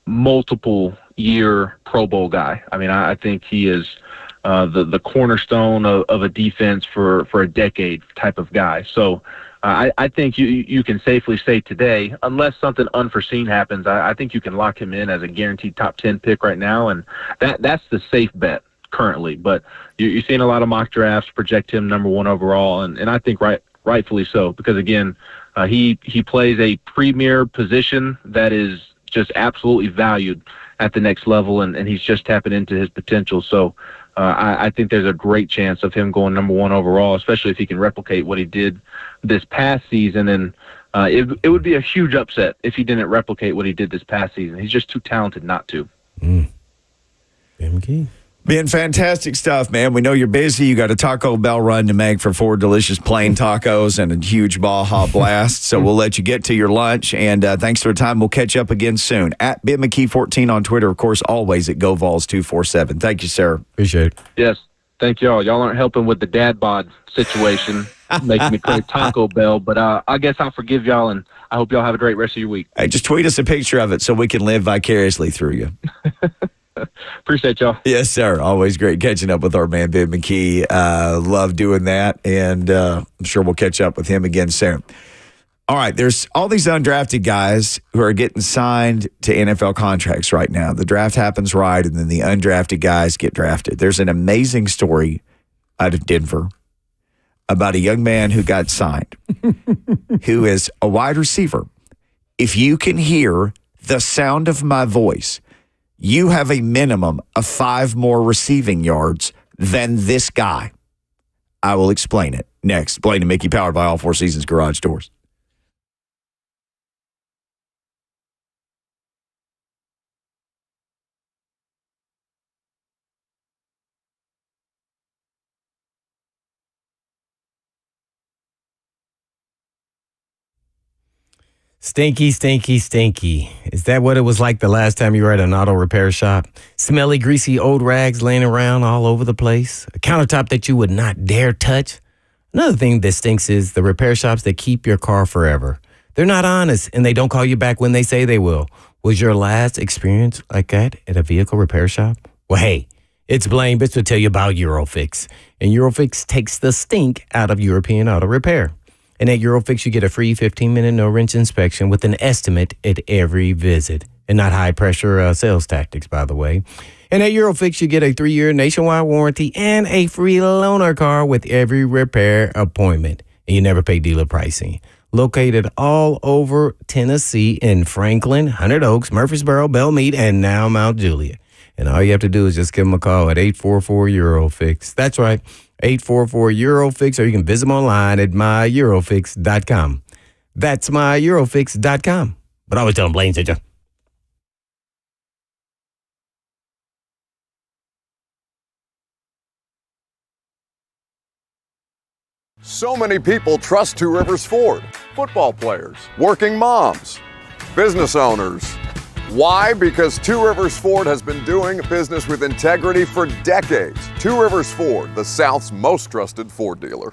multiple year Pro Bowl guy. I mean, I think he is the cornerstone of a defense for a decade type of guy. So I think you can safely say today, unless something unforeseen happens, I think you can lock him in as a guaranteed top 10 pick right now, and that's the safe bet currently. But you're seeing a lot of mock drafts project him number 1 overall, and I think rightfully so, because again, he plays a premier position that is just absolutely valued at the next level, and he's just tapping into his potential. So I think there's a great chance of him going number 1 overall, especially if he can replicate what he did this past season. And it would be a huge upset if he didn't replicate what he did this past season. He's just too talented not to. McKee. Been fantastic stuff, man. We know you're busy. You got a Taco Bell run to make for 4 delicious plain tacos and a huge Baja Blast. So we'll let you get to your lunch. And thanks for the time. We'll catch up again soon. At McKee14 on Twitter, of course, always at GoVols247. Thank you, sir. Appreciate it. Yes. Thank y'all. Y'all aren't helping with the dad bod situation, making me crave Taco Bell. But I guess I'll forgive y'all, and I hope y'all have a great rest of your week. Hey, just tweet us a picture of it so we can live vicariously through you. Appreciate y'all. Yes, sir. Always great catching up with our man, Ben McKee. Love doing that, and I'm sure we'll catch up with him again soon. All right, there's all these undrafted guys who are getting signed to NFL contracts right now. The draft happens right, and then the undrafted guys get drafted. There's an amazing story out of Denver about a young man who got signed, who is a wide receiver. If you can hear the sound of my voice, you have a minimum of 5 more receiving yards than this guy. I will explain it next. Blaine and Mickey, powered by All Four Seasons Garage Doors. Stinky, stinky, stinky. Is that what it was like the last time you were at an auto repair shop? Smelly, greasy old rags laying around all over the place. A countertop that you would not dare touch. Another thing that stinks is the repair shops that keep your car forever. They're not honest, and they don't call you back when they say they will. Was your last experience like that at a vehicle repair shop? Well, hey, it's Blaine Bitch to tell you about Eurofix. And Eurofix takes the stink out of European auto repair. And at Eurofix, you get a free 15-minute no-wrench inspection with an estimate at every visit. And not high-pressure sales tactics, by the way. And at Eurofix, you get a 3-year nationwide warranty and a free loaner car with every repair appointment. And you never pay dealer pricing. Located all over Tennessee in Franklin, Hundred Oaks, Murfreesboro, Belmead, and now Mount Juliet. And all you have to do is just give them a call at 844-EUROFIX. That's right, 844-EUROFIX, or you can visit them online at myeurofix.com. That's myeurofix.com. But I always tell them Blaine said you. So many people trust Two Rivers Ford. Football players, working moms, business owners. Why? Because Two Rivers Ford has been doing business with integrity for decades. Two Rivers Ford, the South's most trusted Ford dealer.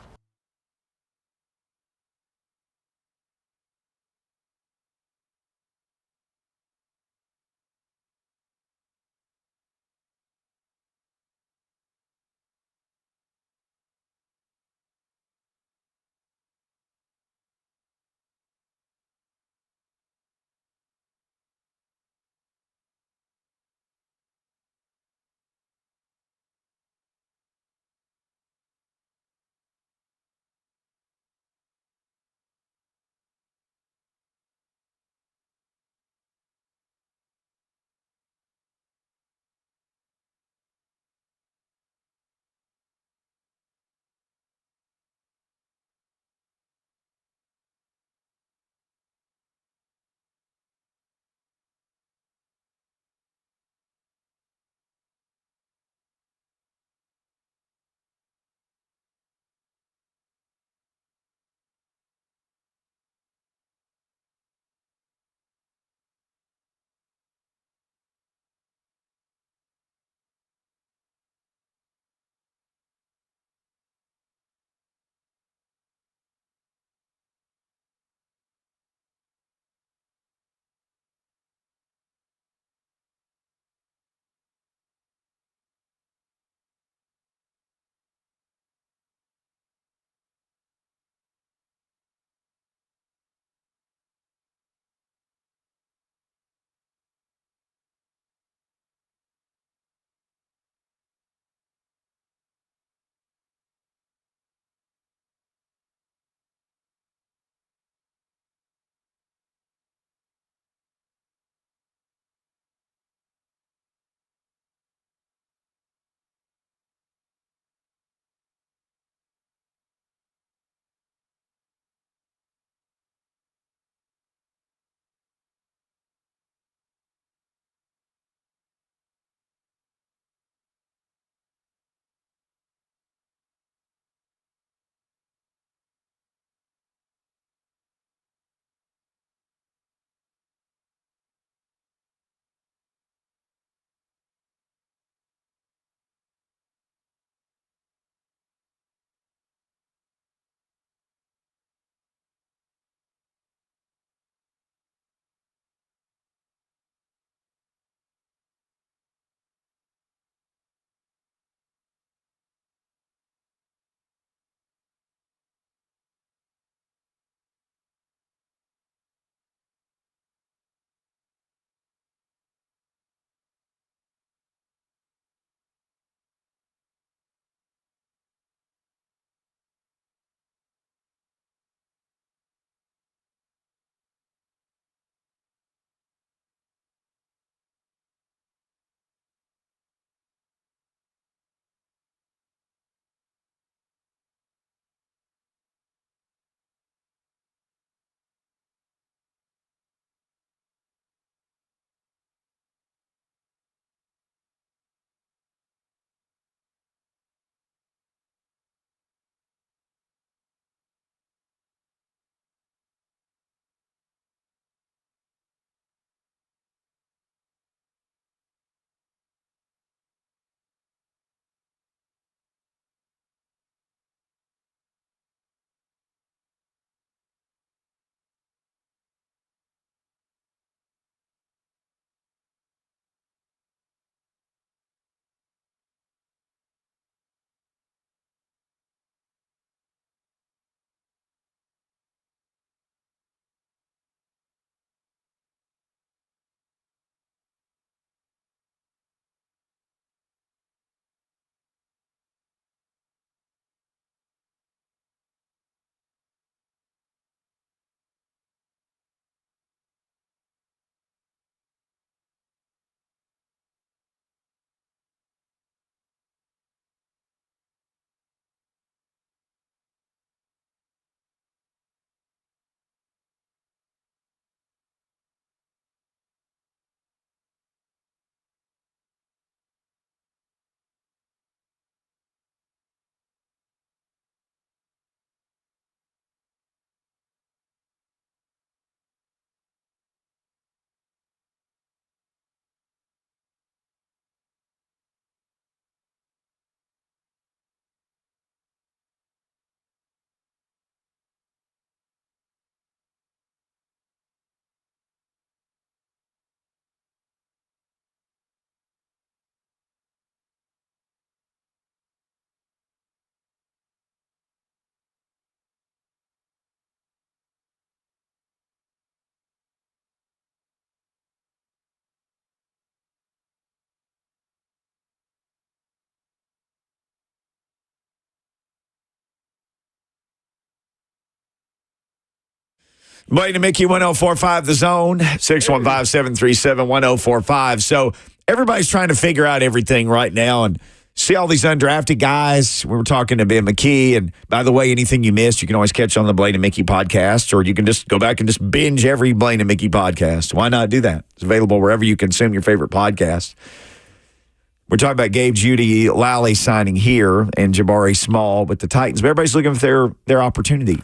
Blaine and Mickey, 1045 The Zone, 615-737-1045. So everybody's trying to figure out everything right now and see all these undrafted guys. We were talking to Ben McKee. And by the way, anything you missed, you can always catch on the Blaine and Mickey podcast, or you can just go back and just binge every Blaine and Mickey podcast. Why not do that? It's available wherever you consume your favorite podcast. We're talking about Gabe Judy Lally signing here and Jabari Small with the Titans. But everybody's looking for their opportunity.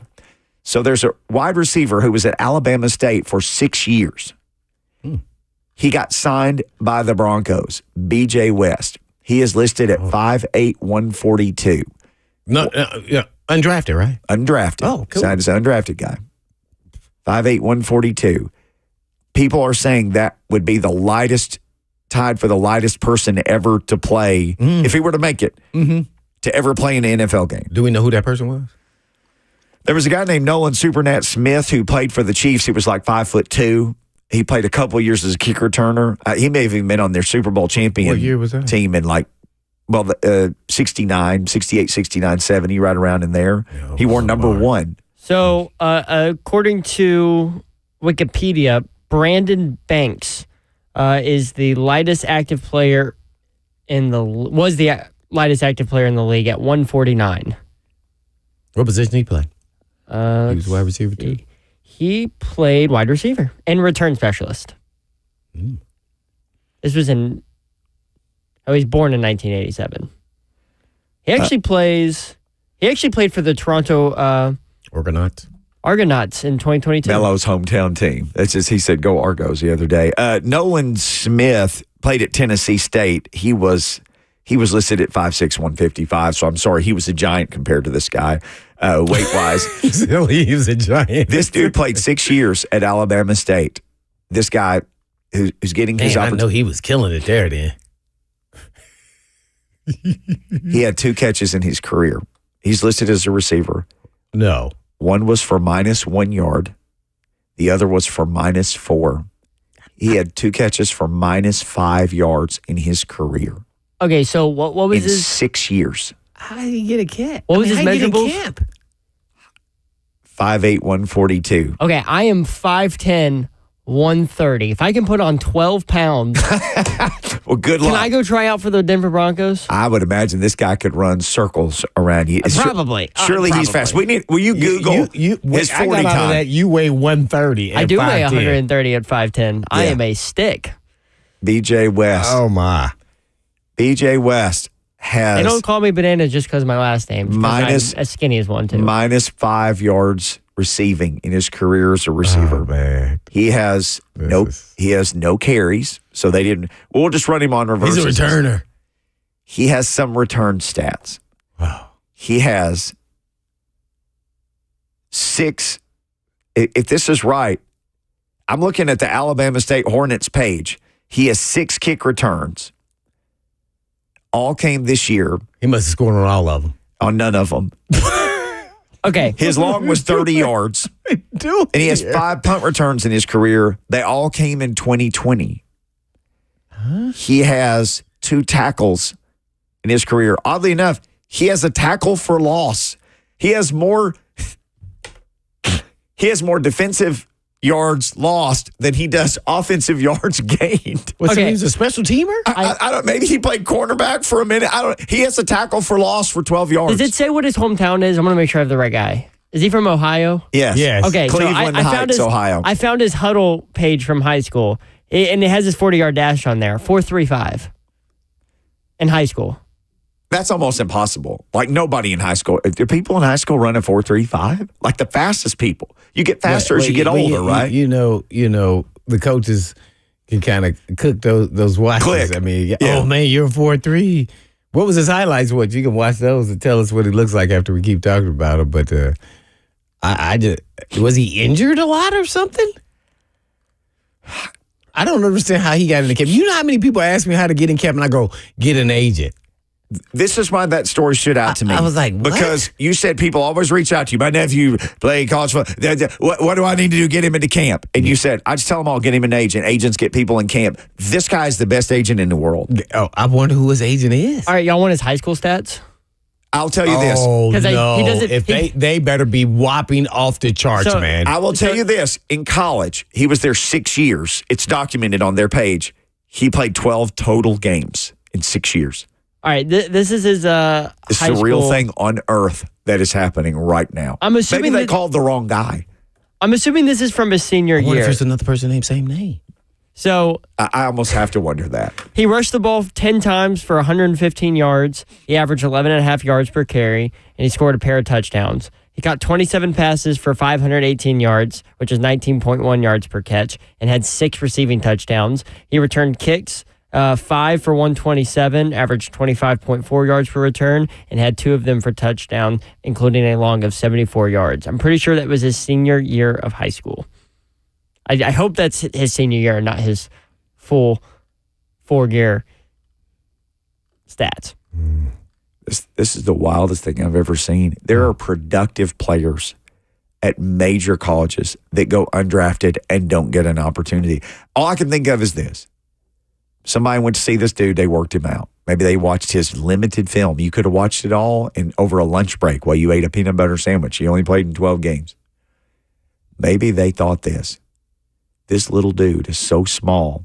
So there's a wide receiver who was at Alabama State for 6 years. He got signed by the Broncos, B.J. West. He is listed at 5'8", 142. No, undrafted, right? Undrafted. Oh, cool. Signed as an undrafted guy. 5'8", 142. People are saying that would be the lightest, tied for the lightest person ever to play, if he were to make it, to ever play in an NFL game. Do we know who that person was? There was a guy named Nolan Supernat Smith who played for the Chiefs. He was like 5'2". He played a couple of years as a kick returner. He may have even been on their Super Bowl champion What year was that? team in 69, 68, 69, 70, right around in there. He wore number 1. So, according to Wikipedia, Brandon Banks is the lightest active player was the lightest active player in the league at 149. What position did he play? He was wide receiver too. He played wide receiver and return specialist. This was he was born in 1987. He actually played for the Toronto Argonauts in 2022. Melo's hometown team. That's just, he said, go Argos the other day. Nolan Smith played at Tennessee State. He was listed at 5'6", 155, so I'm sorry. He was a giant compared to this guy, weight-wise. He was a giant. This dude played 6 years at Alabama State. This guy who's getting his opportunity. I know he was killing it there then. He had 2 catches in his career. He's listed as a receiver. No. One was for -1 yard. The other was for -4. He had 2 catches for -5 yards in his career. Okay, so what was his 6 years? How did he get a catch? What was his measurables? Camp? 5'8", 142. Okay, I am 5'10", 130. If I can put on 12 pounds, well, good luck. Can I go try out for the Denver Broncos? I would imagine this guy could run circles around you. Probably. Surely he's fast. Will you Google his 40 time? That you weigh 130. I do 5'10". weigh 130 at 5'10". I am a stick. B.J. West. Oh, my. B.J. West has... They don't call me Banana just because of my last name. I'm as skinny as one, too. -5 yards receiving in his career as a receiver. Oh, man. He has no carries, so they didn't... We'll just run him on reverses. He's a returner. He has some return stats. Wow. He has 6... If this is right, I'm looking at the Alabama State Hornets page. He has 6 kick returns. All came this year. He must have scored on all of them. On none of them. Okay. His long was 30 yards. And he has 5 punt returns in his career. They all came in 2020. He has 2 tackles in his career. Oddly enough, he has a tackle for loss. He has more defensive yards lost than he does offensive yards gained. So he's a special teamer? I don't. Maybe he played cornerback for a minute. I don't. He has a tackle for loss for 12 yards. Does it say what his hometown is? I'm going to make sure I have the right guy. Is he from Ohio? Yes. Okay. Cleveland Heights, Ohio. I found his huddle page from high school, and it has his 40-yard dash on there. 4.35 in high school. That's almost impossible. Like nobody in high school. Do people in high school run a 4.35? Like the fastest people. You get faster as you get older, right? You know, the coaches can kind of cook those watches. Click. I mean, oh man, you're 4.3. What was his highlights? What you can watch those and tell us what he looks like after we keep talking about him. But I just was he injured a lot or something? I don't understand how he got into camp. You know how many people ask me how to get in camp, and I go get an agent. This is why that story stood out to me. I was like, what? Because you said people always reach out to you. My nephew played college football. What do I need to do to get him into camp? And you said, I just tell them all, get him an agent. Agents get people in camp. This guy's the best agent in the world. Oh, I wonder who his agent is. All right, y'all want his high school stats? I'll tell you this. Oh, 'Cause no. he doesn't- If they better be whopping off the charts, So- man. I will tell you this. In college, he was there 6 years. It's documented on their page. He played 12 total games in 6 years. All right, this is his This is high a real school- thing on earth that is happening right now. I'm assuming Maybe they that- called the wrong guy. I'm assuming this is from his senior I wonder if year. there's another person named same name. So I almost have to wonder that. he rushed the ball 10 times for 115 yards. He averaged 11.5 yards per carry, and he scored a pair of touchdowns. He caught 27 passes for 518 yards, which is 19.1 yards per catch, and had 6 receiving touchdowns. He returned kicks, 5 for 127, averaged 25.4 yards per return, and had 2 of them for touchdown, including a long of 74 yards. I'm pretty sure that was his senior year of high school. I hope that's his senior year, not his full 4-year stats. This is the wildest thing I've ever seen. There are productive players at major colleges that go undrafted and don't get an opportunity. All I can think of is this. Somebody went to see this dude, they worked him out. Maybe they watched his limited film. You could have watched it all in over a lunch break while you ate a peanut butter sandwich. He only played in 12 games. Maybe they thought this little dude is so small,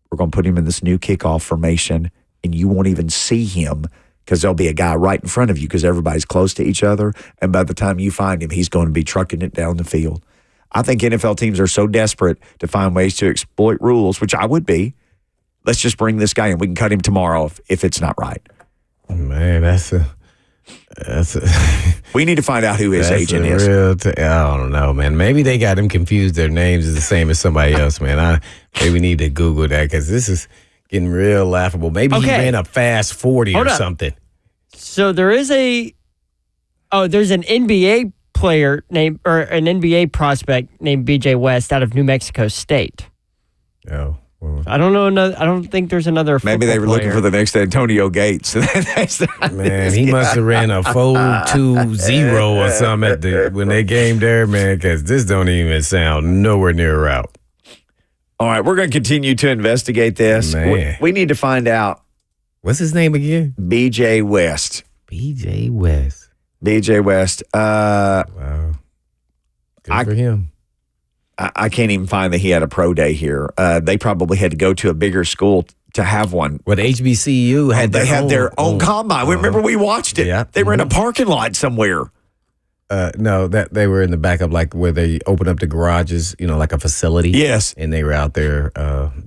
we're going to put him in this new kickoff formation, and you won't even see him because there'll be a guy right in front of you because everybody's close to each other. And by the time you find him, he's going to be trucking it down the field. I think NFL teams are so desperate to find ways to exploit rules, which I would be. Let's just bring this guy in. We can cut him tomorrow if it's not right. Man, that's a We need to find out who his that's agent a is. I don't know, man. Maybe they got him confused. Their names is the same as somebody else, man. Maybe need to Google that because this is getting real laughable. Maybe he Okay. ran a fast 40 Hold or up. something. So there's an NBA player named, or an NBA prospect named BJ West out of New Mexico State. Oh, well, I don't know. I don't think there's another. Maybe they were looking for the next Antonio Gates. man, he must have ran a 4-2-0 or something when they came there, man, because this don't even sound nowhere near a route. All right, we're going to continue to investigate this. Man. We need to find out What's his name again? BJ West. BJ West. BJ West. Wow. Good for him. I can't even find that he had a pro day here. They probably had to go to a bigger school to have one. What HBCU had They had their own combine. Remember, we watched it. Yeah. They were in a parking lot somewhere. No, that they were in the backup, like where they opened up the garages, like a facility. Yes. And they were out there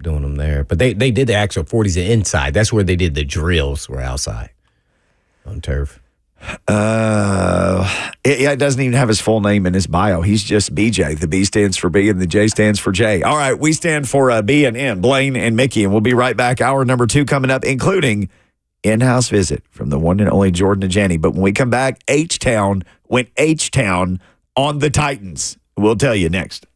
doing them there. But they did the actual 40s inside. That's where they did the drills, were outside on turf. It doesn't even have his full name in his bio. He's just BJ. The B stands for B and the J stands for J. All right, we stand for B and N, Blaine and Mickey, and we'll be right back. Hour number 2 coming up, including in-house visit from the one and only Jordan Dajani. But when we come back, H-Town went H-Town on the Titans. We'll tell you next.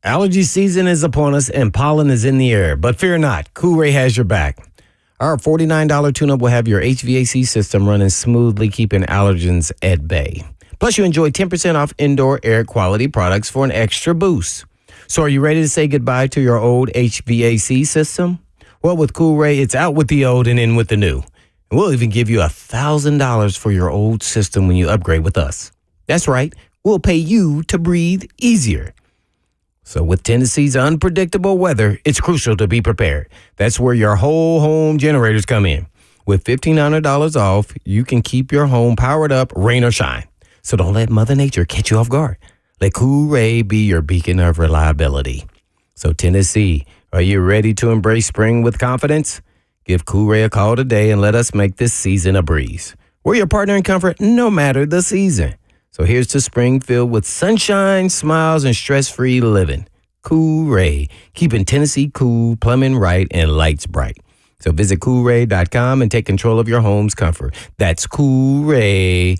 Allergy season is upon us and pollen is in the air, but fear not, Coolray has your back. Our $49 tune-up will have your HVAC system running smoothly, keeping allergens at bay. Plus, you enjoy 10% off indoor air quality products for an extra boost. So are you ready to say goodbye to your old HVAC system? Well, with Coolray, it's out with the old and in with the new. And we'll even give you $1,000 for your old system when you upgrade with us. That's right, we'll pay you to breathe easier. So with Tennessee's unpredictable weather, it's crucial to be prepared. That's where your whole home generators come in. With $1,500 off, you can keep your home powered up, rain or shine. So don't let Mother Nature catch you off guard. Let Coolray be your beacon of reliability. So Tennessee, are you ready to embrace spring with confidence? Give Coolray a call today and let us make this season a breeze. We're your partner in comfort no matter the season. So here's to spring filled with sunshine, smiles, and stress-free living. Coolray, keeping Tennessee cool, plumbing right, and lights bright. So visit Coolray.com and take control of your home's comfort. That's Coolray.com.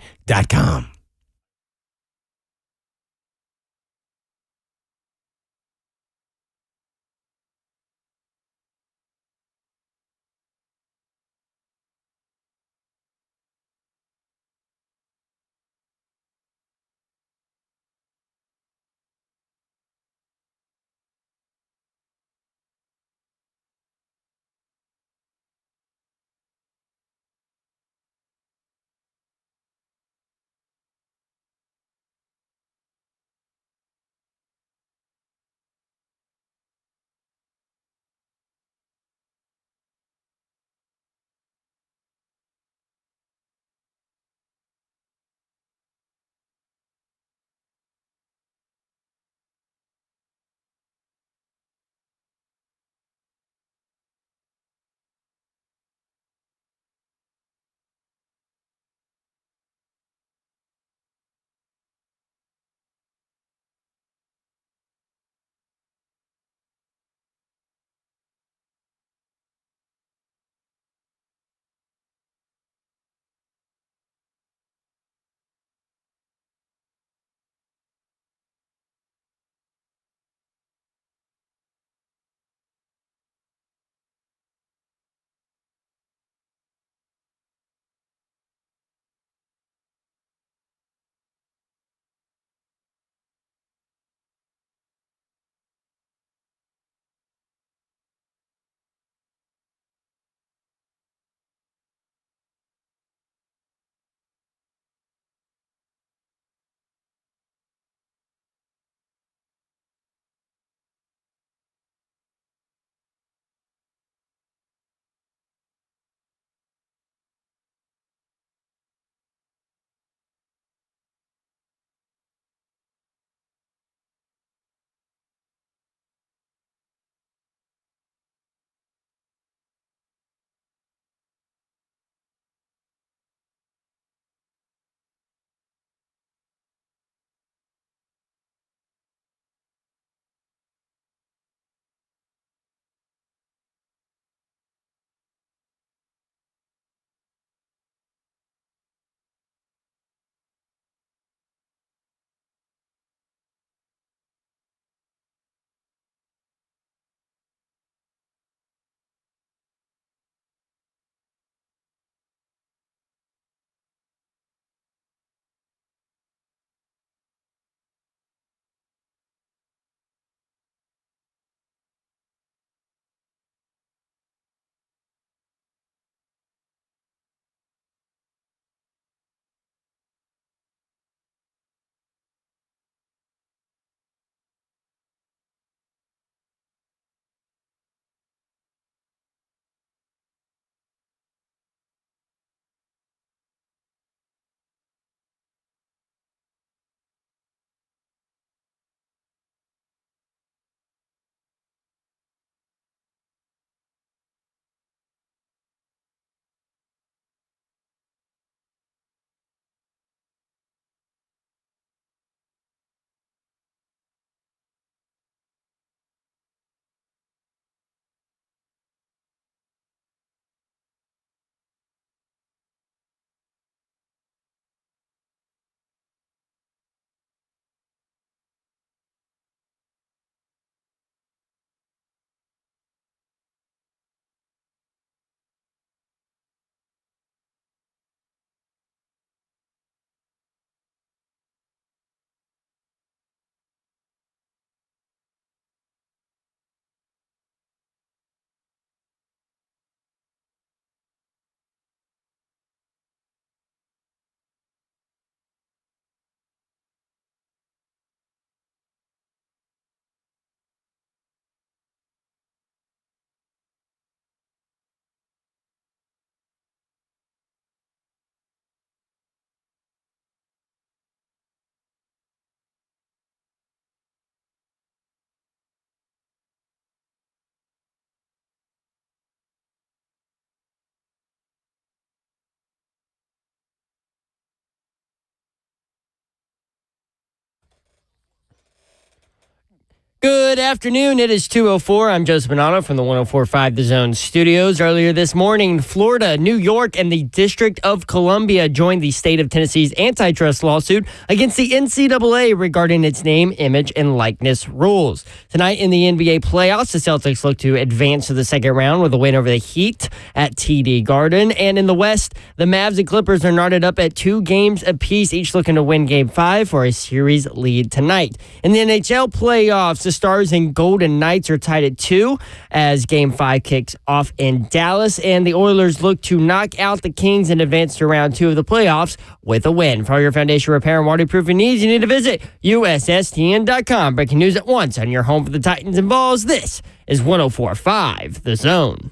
Good afternoon. It is 2:04. I'm Joseph Bonanno from the 104.5 The Zone studios. Earlier this morning, Florida, New York, and the District of Columbia joined the state of Tennessee's antitrust lawsuit against the NCAA regarding its name, image, and likeness rules. Tonight in the NBA playoffs, the Celtics look to advance to the second round with a win over the Heat at TD Garden. And in the West, the Mavs and Clippers are knotted up at 2 games apiece, each looking to win Game 5 for a series lead tonight. In the NHL playoffs, the Stars and Golden Knights are tied at 2 as Game 5 kicks off in Dallas, and the Oilers look to knock out the Kings and advance to round 2 of the playoffs with a win. For all your foundation repair and waterproofing needs, you need to visit USSTN.com. Breaking news at once on your home for the Titans and Vols. This is 104.5 The Zone.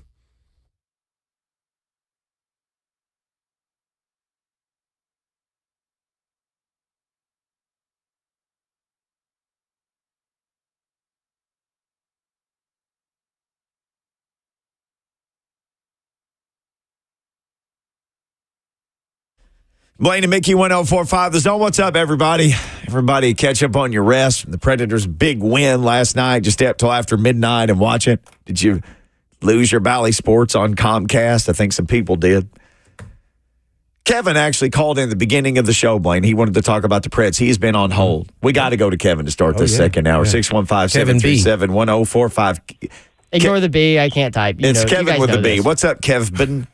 Blaine and McKee 1045 The Zone. What's up, everybody? Everybody catch up on your rest. The Predators' big win last night. Just stay up till after midnight and watch it. Did you lose your Bally Sports on Comcast? I think some people did. Kevin actually called in the beginning of the show, Blaine. He wanted to talk about the Preds. He's been on hold. We got to go to Kevin to start this second hour. 615-737-1045. Ignore the B. I can't type. It's Kevin with the B. What's up, Kevin?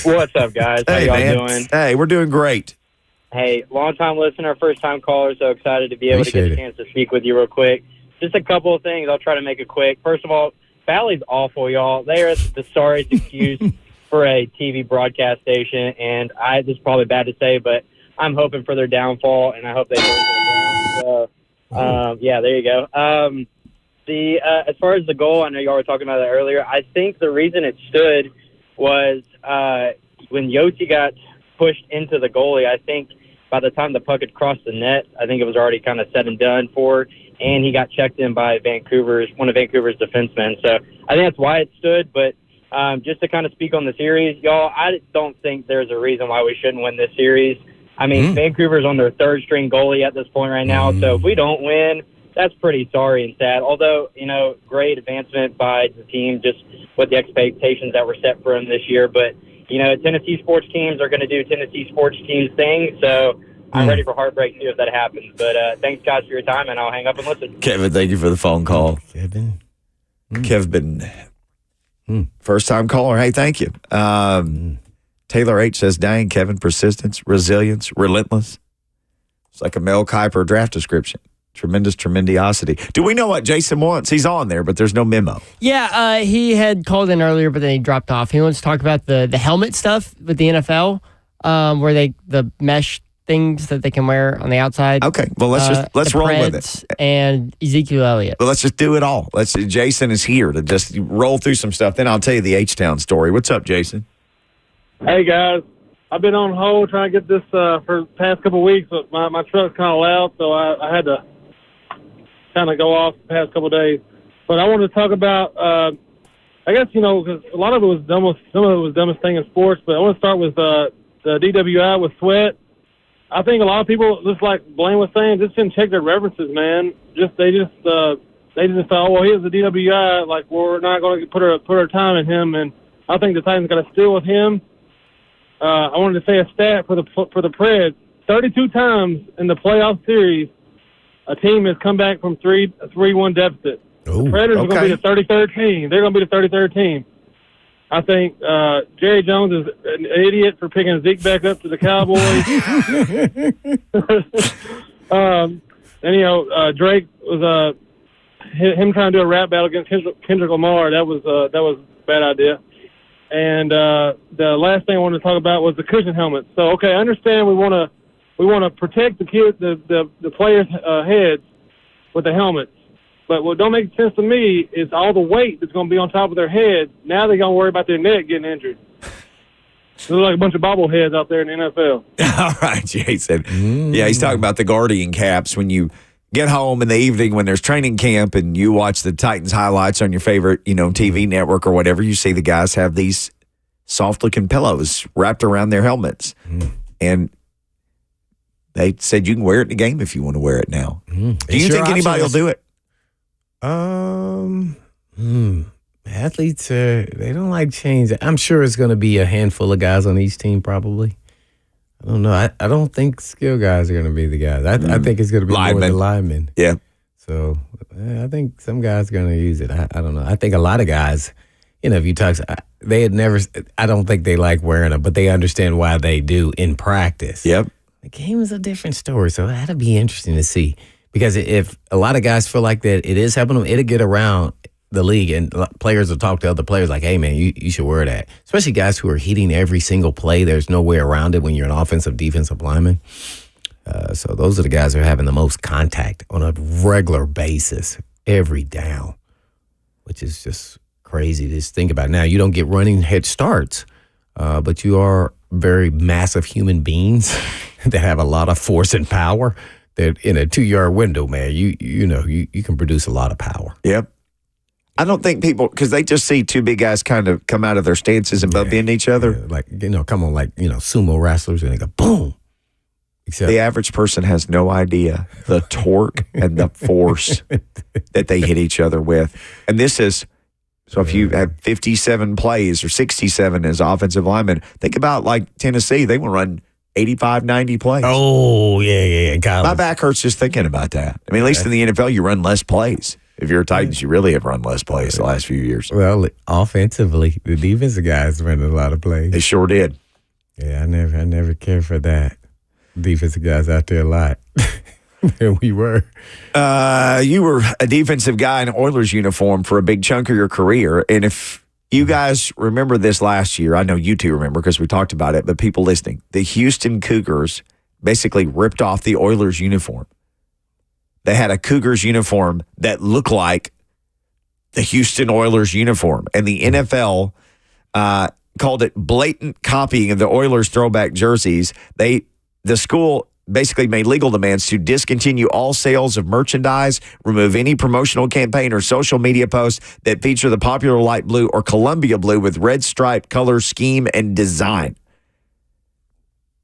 What's up, guys? How y'all doing? Hey, we're doing great. Hey, long-time listener, first-time caller, so excited to be able to get a chance to speak with you real quick. Just a couple of things. I'll try to make it quick. First of all, Bally's awful, y'all. They are the sorriest excuse for a TV broadcast station, and this is probably bad to say, but I'm hoping for their downfall, and I hope they go to the ground. So, yeah, there you go. As far as the goal, I know y'all were talking about that earlier. I think the reason it stood was when Yossi got pushed into the goalie. I think by the time the puck had crossed the net, I think it was already kind of said and done for, and he got checked in by one of Vancouver's defensemen. So I think that's why it stood. But just to kind of speak on the series, y'all, I don't think there's a reason why we shouldn't win this series. I mean, Vancouver's on their third-string goalie at this point right now, so if we don't win, that's pretty sorry and sad. Although, great advancement by the team just with the expectations that were set for them this year. But, Tennessee sports teams are going to do Tennessee sports teams things. So I'm ready for heartbreak, too, if that happens. But thanks, guys, for your time, and I'll hang up and listen. Kevin, thank you for the phone call. Kevin. First-time caller. Hey, thank you. Taylor H. says, dang, Kevin, persistence, resilience, relentless. It's like a Mel Kiper draft description. Tremendous tremendiosity. Do we know what Jason wants? He's on there, but there's no memo. Yeah, he had called in earlier, but then he dropped off. He wants to talk about the helmet stuff with the NFL, where the mesh things that they can wear on the outside. Okay, well let's roll with it. And Ezekiel Elliott. Well, let's just do it all. Jason is here to just roll through some stuff. Then I'll tell you the H-Town story. What's up, Jason? Hey guys. I've been on hold trying to get this for the past couple of weeks, but my truck's kind of loud, so I had to kind of go off the past couple of days. But I wanted to talk about, I guess, because a lot of it was some of it was dumbest thing in sports, but I want to start with the DWI with Sweat. I think a lot of people, just like Blaine was saying, just didn't check their references, man. They just thought, oh, well, he was the DWI, like, we're not going to put our time in him, and I think the Titans got to steal with him. I wanted to say a stat for the Preds. 32 times in the playoff series, a team has come back from 3-1 deficit. The Predators are going to be the 33rd team. They're going to be the 33rd team. I think Jerry Jones is an idiot for picking Zeke back up to the Cowboys. Drake was him trying to do a rap battle against Kendrick Lamar. That was a bad idea. And the last thing I wanted to talk about was the cushion helmets. So, okay, I understand we want to protect the players' heads with the helmets. But what don't make sense to me is all the weight that's going to be on top of their heads. Now they're going to worry about their neck getting injured. There's like a bunch of bobbleheads out there in the NFL. All right, Jason. Yeah, he's talking about the Guardian caps. When you get home in the evening when there's training camp and you watch the Titans highlights on your favorite, TV network or whatever, you see the guys have these soft-looking pillows wrapped around their helmets. And they said you can wear it in the game if you want to wear it now. Do you think anybody will do it? Athletes, they don't like change. I'm sure it's going to be a handful of guys on each team probably. I don't know. I don't think skill guys are going to be the guys. I think it's going to be more the linemen. Yeah. So I think some guys are going to use it. I don't know. I think a lot of guys, if you talk, they had never, I don't think they like wearing them, but they understand why they do in practice. Yep. The game is a different story, so that'll be interesting to see. Because if a lot of guys feel like that it is helping them, it'll get around the league, and players will talk to other players like, hey, man, you should wear that. Especially guys who are hitting every single play. There's no way around it when you're an offensive, defensive lineman. So those are the guys who are having the most contact on a regular basis every down, which is just crazy to just think about. Now, you don't get running head starts, but you are very massive human beings that have a lot of force and power that in a 2-yard window, man, you can produce a lot of power. Yep. I don't think people, because they just see two big guys kind of come out of their stances and bump into each other. Yeah, come on, sumo wrestlers, and they go, boom. Except the average person has no idea the torque and the force that they hit each other with. And this is, so if you have 57 plays or 67 as offensive linemen, think about like Tennessee. They will run 85, 90 plays. Oh, yeah. My back hurts just thinking about that. I mean, at least in the NFL, you run less plays. If you're a Titans, you really have run less plays the last few years. Well, offensively, the defensive guys ran a lot of plays. They sure did. Yeah, I never cared for that. Defensive guys out there a lot. And we were. You were a defensive guy in an Oilers uniform for a big chunk of your career. And if you guys remember this last year, I know you two remember because we talked about it, but people listening, the Houston Cougars basically ripped off the Oilers uniform. They had a Cougars uniform that looked like the Houston Oilers uniform. And the NFL called it blatant copying of the Oilers throwback jerseys. The school basically made legal demands to discontinue all sales of merchandise, remove any promotional campaign or social media posts that feature the popular light blue or Columbia blue with red stripe color scheme and design.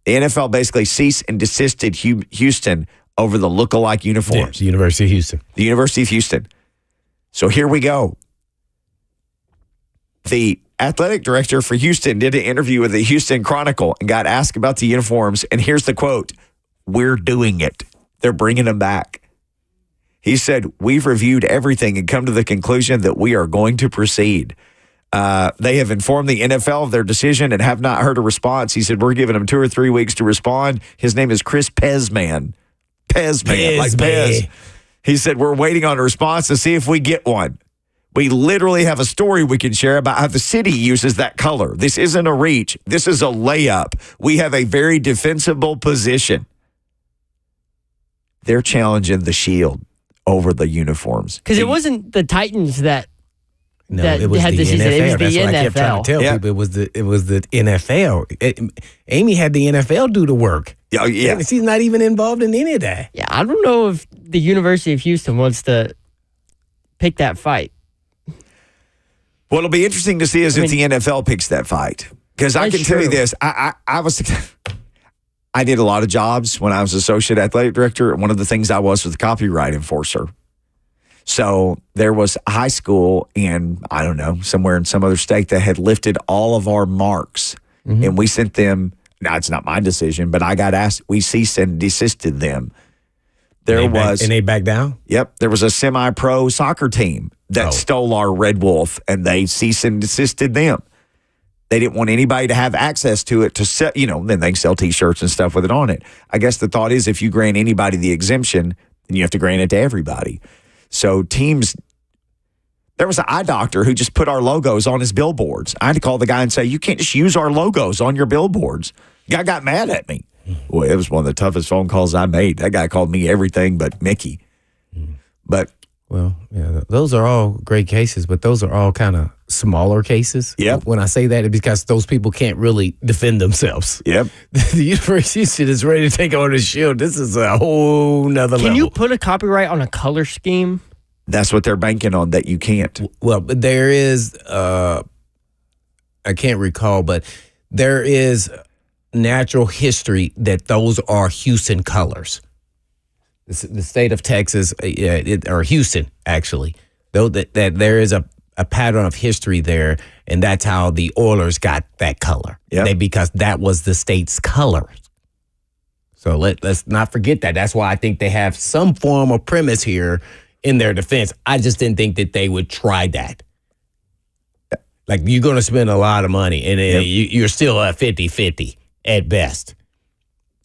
The NFL basically ceased and desisted Houston over the look-alike uniforms. The University of Houston. The University of Houston. So here we go. The athletic director for Houston did an interview with the Houston Chronicle and got asked about the uniforms. And here's the quote. "We're doing it. They're bringing them back." He said, "We've reviewed everything and come to the conclusion that we are going to proceed." They have informed the NFL of their decision and have not heard a response. He said, "We're giving them 2 or 3 weeks to respond." His name is Chris Pezman. Pezman, like Pez. He said, "We're waiting on a response to see if we get one. We literally have a story we can share about how the city uses that color. This isn't a reach. This is a layup. We have a very defensible position." They're challenging the shield over the uniforms. Because it wasn't the Titans that it was had the the season. NFL. It was the That's NFL. what I kept trying to tell people. It was the NFL. Amy had the NFL do the work. Oh, yeah. She's not even involved in any of that. Yeah, I don't know if the University of Houston wants to pick that fight. What will be interesting to see is if the NFL picks that fight. Because I can tell you this, I did a lot of jobs when I was associate athletic director. One of the things I was the copyright enforcer. So there was a high school in, I don't know, somewhere in some other state that had lifted all of our marks. Mm-hmm. And we sent them, now it's not my decision, but I got asked, we ceased and desisted them. And they backed down? Yep. There was a semi-pro soccer team that stole our Red Wolf, and they ceased and desisted them. They didn't want anybody to have access to it to sell, then they can sell T-shirts and stuff with it on it. I guess the thought is if you grant anybody the exemption, then you have to grant it to everybody. So teams, there was an eye doctor who just put our logos on his billboards. I had to call the guy and say, "You can't just use our logos on your billboards." The guy got mad at me. Boy, it was one of the toughest phone calls I made. That guy called me everything but Mickey. But well, yeah, those are all great cases, but those are all kind of smaller cases. Yep. When I say that, it's because those people can't really defend themselves. Yep. The University of Houston is ready to take on the shield. This is a whole nother level. Can you put a copyright on a color scheme? That's what they're banking on, that you can't. Well, but there is, I can't recall, but there is natural history that those are Houston colors. The state of Texas, or Houston, actually, though that there is a pattern of history there, and that's how the Oilers got that color. Yeah, because that was the state's color. So let's not forget that. That's why I think they have some form of premise here in their defense. I just didn't think that they would try that. Like, you're going to spend a lot of money, and you're still at 50-50 at best.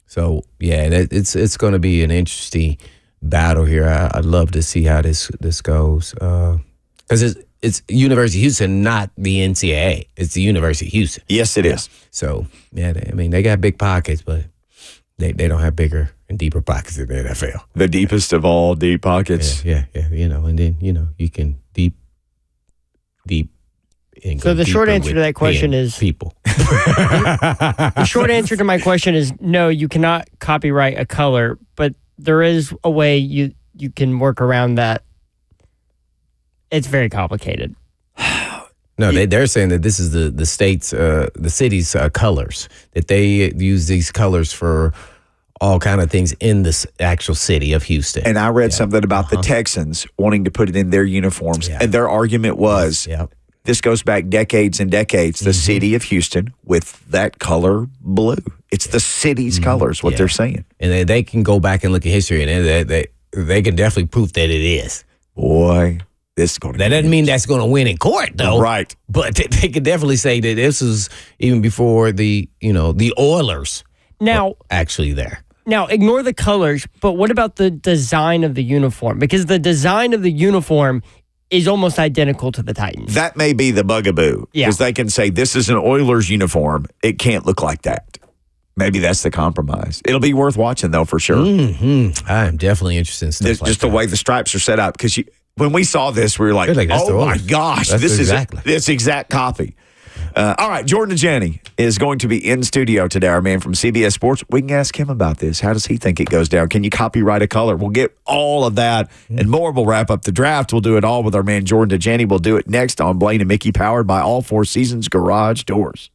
So, yeah, it's going to be an interesting battle here. I'd love to see how this goes. Because it's University of Houston, not the NCAA. It's the University of Houston. Yes, it is. So, yeah, they got big pockets, but they don't have bigger and deeper pockets than the NFL. The deepest of all deep pockets. Yeah. And then, you can deep. So the short answer to that question is people. The short answer to my question is no, you cannot copyright a color, but there is a way you can work around that. It's very complicated. No, they're saying that this is the state's, the city's colors, that they use these colors for all kind of things in this actual city of Houston. And I read something about the Texans wanting to put it in their uniforms, and their argument was, this goes back decades and decades, the city of Houston with that color blue. It's the city's colors, what they're saying. And they can go back and look at history, and they can definitely prove that it is. Boy, this is going to That doesn't mean that's going to win in court, though. Right. But they could definitely say that this is even before the Oilers now actually there. Now, ignore the colors, but what about the design of the uniform? Because the design of the uniform is almost identical to the Titans. That may be the bugaboo. Yeah. Because they can say, this is an Oilers uniform. It can't look like that. Maybe that's the compromise. It'll be worth watching, though, for sure. Mm-hmm. I am definitely interested in stuff like just that. The way the stripes are set up. Because when we saw this, we were like oh, my gosh, this is this exact copy. All right, Jordan Dajani is going to be in studio today, our man from CBS Sports. We can ask him about this. How does he think it goes down? Can you copyright a color? We'll get all of that and more. We'll wrap up the draft. We'll do it all with our man Jordan Dajani. We'll do it next on Blaine and Mickey, powered by All Four Seasons Garage Doors.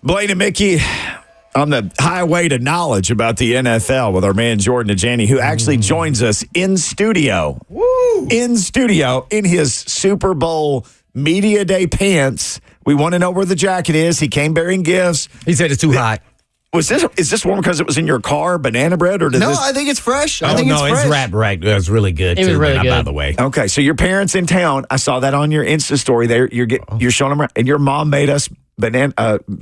Blaine and Mickey on the highway to knowledge about the NFL with our man Jordan Dajani, who actually joins us in studio. Woo! In studio in his Super Bowl Media Day pants. We want to know where the jacket is. He came bearing gifts. He said it's too hot. Is this warm because it was in your car, banana bread, or did this? I think it's fresh. It's wrapped right. It was really good. It was really good, by the way. Okay, so your parents in town. I saw that on your Insta story. There, you're showing them, and your mom made us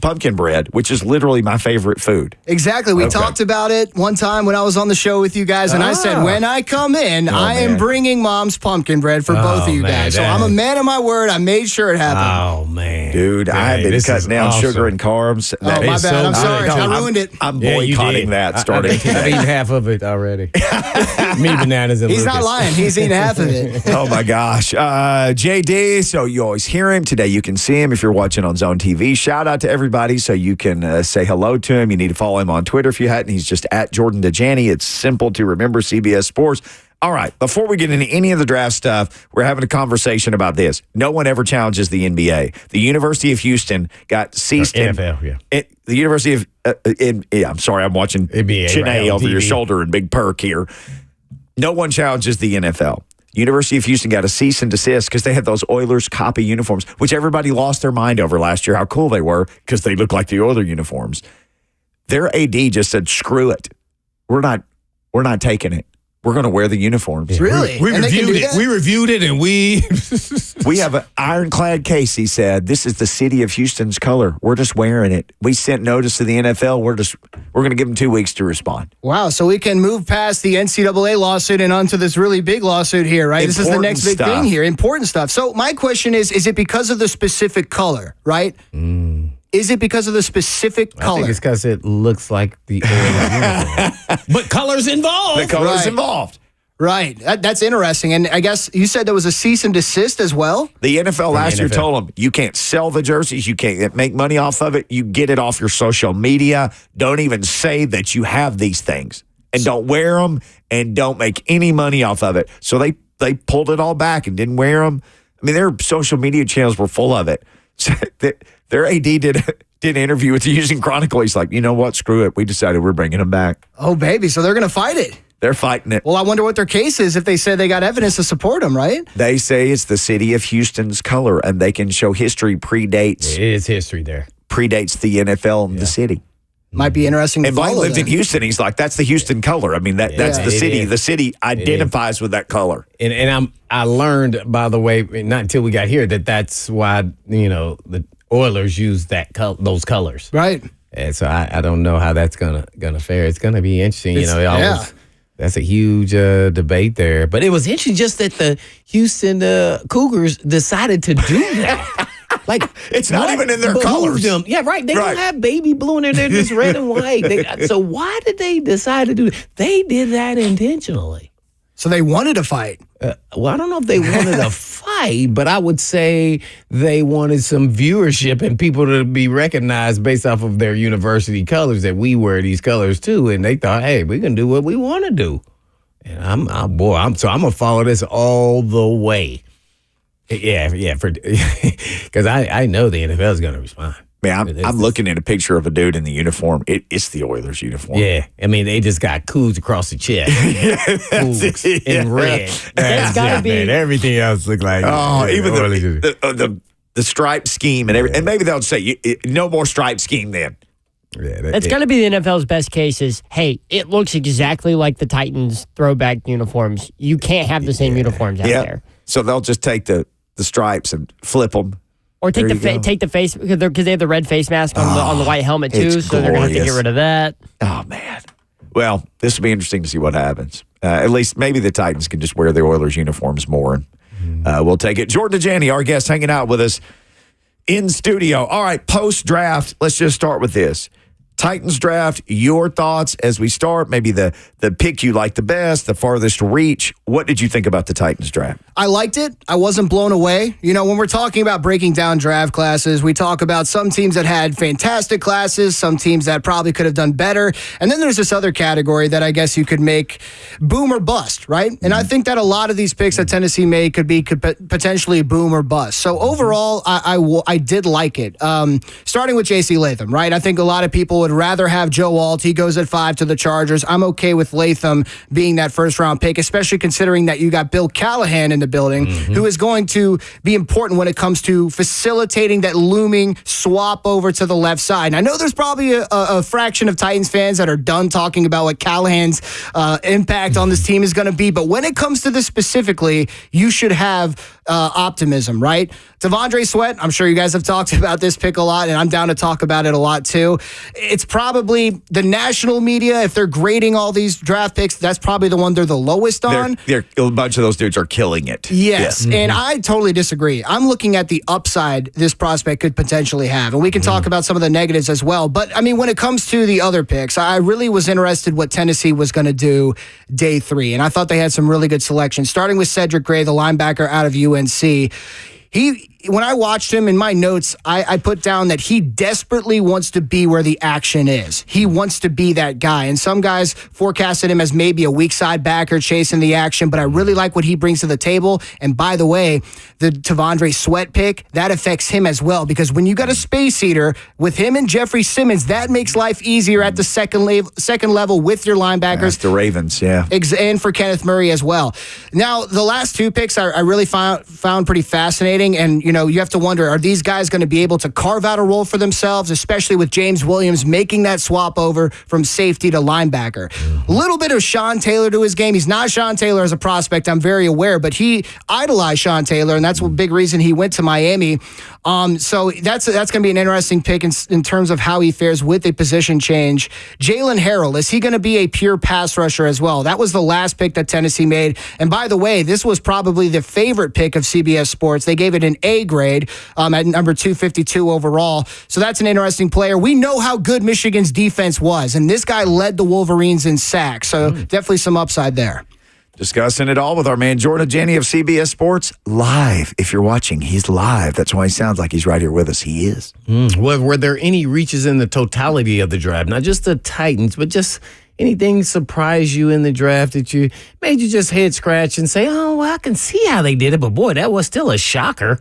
pumpkin bread, which is literally my favorite food. Exactly. We talked about it one time when I was on the show with you guys, and I said, when I come in, I am bringing Mom's pumpkin bread for both of you guys. So I'm a man of my word. I made sure it happened. Oh, man. Dude, I have been cutting down sugar and carbs. Oh, my bad. I'm sorry. I ruined it. I'm boycotting that starting today. I've eaten half of it already. Me, bananas, and He's Lucas. not lying. He's eaten half of it. Oh, my gosh. JD, so you always hear him. Today you can see him if you're watching on Zone TV. Shout out to everybody so you can say hello to him. You need to follow him on Twitter if you hadn't. He's just at Jordan Dajani. It's simple to remember, CBS Sports. All right, before we get into any of the draft stuff, we're having a conversation about this. No one ever challenges the NBA. The University of Houston got ceased. NFL, the University of, I'm sorry, I'm watching NBA, Chennai right, over TV. your shoulder and Big Perk here. No one challenges the NFL. University of Houston got a cease and desist because they had those Oilers copy uniforms, which everybody lost their mind over last year, how cool they were because they look like the Oiler uniforms. Their AD just said, screw it. We're not taking it. We're going to wear the uniforms. Really? We And they can reviewed do it. that? We reviewed it, and we We have an ironclad case, he said. This is the city of Houston's color. We're just wearing it. We sent notice to the NFL. We're going to give them 2 weeks to respond. Wow, so we can move past the NCAA lawsuit and onto this really big lawsuit here, right? This is the next big thing here. Important stuff. So my question is it because of the specific color, right? Is it because of the specific color? I think it's because it looks like the Oilers uniform. But colors involved. The colors involved. Right. That's interesting. And I guess you said there was a cease and desist as well? The NFL last year told them, you can't sell the jerseys. You can't make money off of it. You get it off your social media. Don't even say that you have these things. And don't wear them and don't make any money off of it. So they pulled it all back and didn't wear them. I mean, their social media channels were full of it. So their AD did an interview with the Houston Chronicle. He's like, you know what? Screw it. We decided we're bringing them back. Oh, baby. So they're going to fight it. They're fighting it. Well, I wonder what their case is if they said they got evidence to support them, right? They say it's the city of Houston's color, and they can show history predates. It is history there. Predates the NFL and the city. Might be interesting to And Blaine follow lived in Houston. He's like, that's the Houston color. I mean, that's the city. The city identifies with that color. And I learned, by the way, not until we got here, that's why, the Oilers use those colors. Right. And so I don't know how that's gonna fare. It's gonna be interesting. That's a huge debate there. But it was interesting just that the Houston Cougars decided to do that. Like it's not even in their colors. Them. Yeah, right. They don't have baby blue in there. They're just red and white. So why did they decide to do that? They did that intentionally. So they wanted to fight. Well, I don't know if they wanted to fight, but I would say they wanted some viewership and people to be recognized based off of their university colors that we wear these colors too. And they thought, hey, we can do what we want to do. And I'm gonna follow this all the way. Yeah, because I know the NFL is gonna respond. Man, I'm looking at a picture of a dude in the uniform. It's the Oilers uniform. Yeah, I mean they just got coups across the chest, coups in red. That's gotta be. Man, everything else look like. Even the stripe scheme and everything. And maybe they'll say no more stripe scheme then. Yeah, that's got to be the NFL's best case is, hey, it looks exactly like the Titans throwback uniforms. You can't have the same uniforms out there. So they'll just take the stripes and flip them. Or take the face, because they have the red face mask on the white helmet too, so they're going to have to get rid of that. Oh, man. Well, this will be interesting to see what happens. At least maybe the Titans can just wear their Oilers uniforms more. And we'll take it. Jordan Dajani, our guest, hanging out with us in studio. All right, post-draft, let's just start with this. Titans draft, your thoughts as we start, maybe the pick you like the best, the farthest reach. What did you think about the Titans draft? I liked it. I wasn't blown away. You know, when we're talking about breaking down draft classes, we talk about some teams that had fantastic classes, some teams that probably could have done better. And then there's this other category that I guess you could make boom or bust, right? And I think that a lot of these picks that Tennessee made could potentially boom or bust. So overall, I did like it. Starting with J.C. Latham, right? I think a lot of people would rather have Joe Alt. He goes at 5 to the Chargers. I'm okay with Latham being that first-round pick, especially considering that you got Bill Callahan in the building, who is going to be important when it comes to facilitating that looming swap over to the left side. And I know there's probably a fraction of Titans fans that are done talking about what Callahan's impact on this team is going to be, but when it comes to this specifically, you should have optimism, right? T'Vondre Sweat, I'm sure you guys have talked about this pick a lot, and I'm down to talk about it a lot too. It's probably the national media, if they're grading all these draft picks, that's probably the one they're the lowest on. A bunch of those dudes are killing it. Yes, and I totally disagree. I'm looking at the upside this prospect could potentially have, and we can talk about some of the negatives as well. But, I mean, when it comes to the other picks, I really was interested what Tennessee was going to do day 3, and I thought they had some really good selections, starting with Cedric Gray, the linebacker out of UNC. When I watched him in my notes, I put down that he desperately wants to be where the action is. He wants to be that guy. And some guys forecasted him as maybe a weak side backer chasing the action, but I really like what he brings to the table. And by the way, the T'Vondre Sweat pick, that affects him as well, because when you got a space eater with him and Jeffrey Simmons, that makes life easier at the second level with your linebackers. That's the Ravens, yeah. And for Kenneth Murray as well. Now, the last 2 picks I really found pretty fascinating, and you know, you have to wonder, are these guys going to be able to carve out a role for themselves, especially with James Williams making that swap over from safety to linebacker? A little bit of Sean Taylor to his game. He's not Sean Taylor as a prospect, I'm very aware, but he idolized Sean Taylor, and that's a big reason he went to Miami. So that's going to be an interesting pick in terms of how he fares with a position change. Jalen Harrell, is he going to be a pure pass rusher as well? That was the last pick that Tennessee made. And by the way, this was probably the favorite pick of CBS Sports. They gave it an A grade at number 252 overall. So that's an interesting player. We know how good Michigan's defense was, and this guy led the Wolverines in sacks. So definitely some upside there. Discussing it all with our man Jordan Dajani of CBS Sports live. If you're watching, he's live. That's why he sounds like he's right here with us. He is. Were there any reaches in the totality of the draft? Not just the Titans, but just anything surprise you in the draft that you made you just head scratch and say, oh, well, I can see how they did it, but boy, that was still a shocker.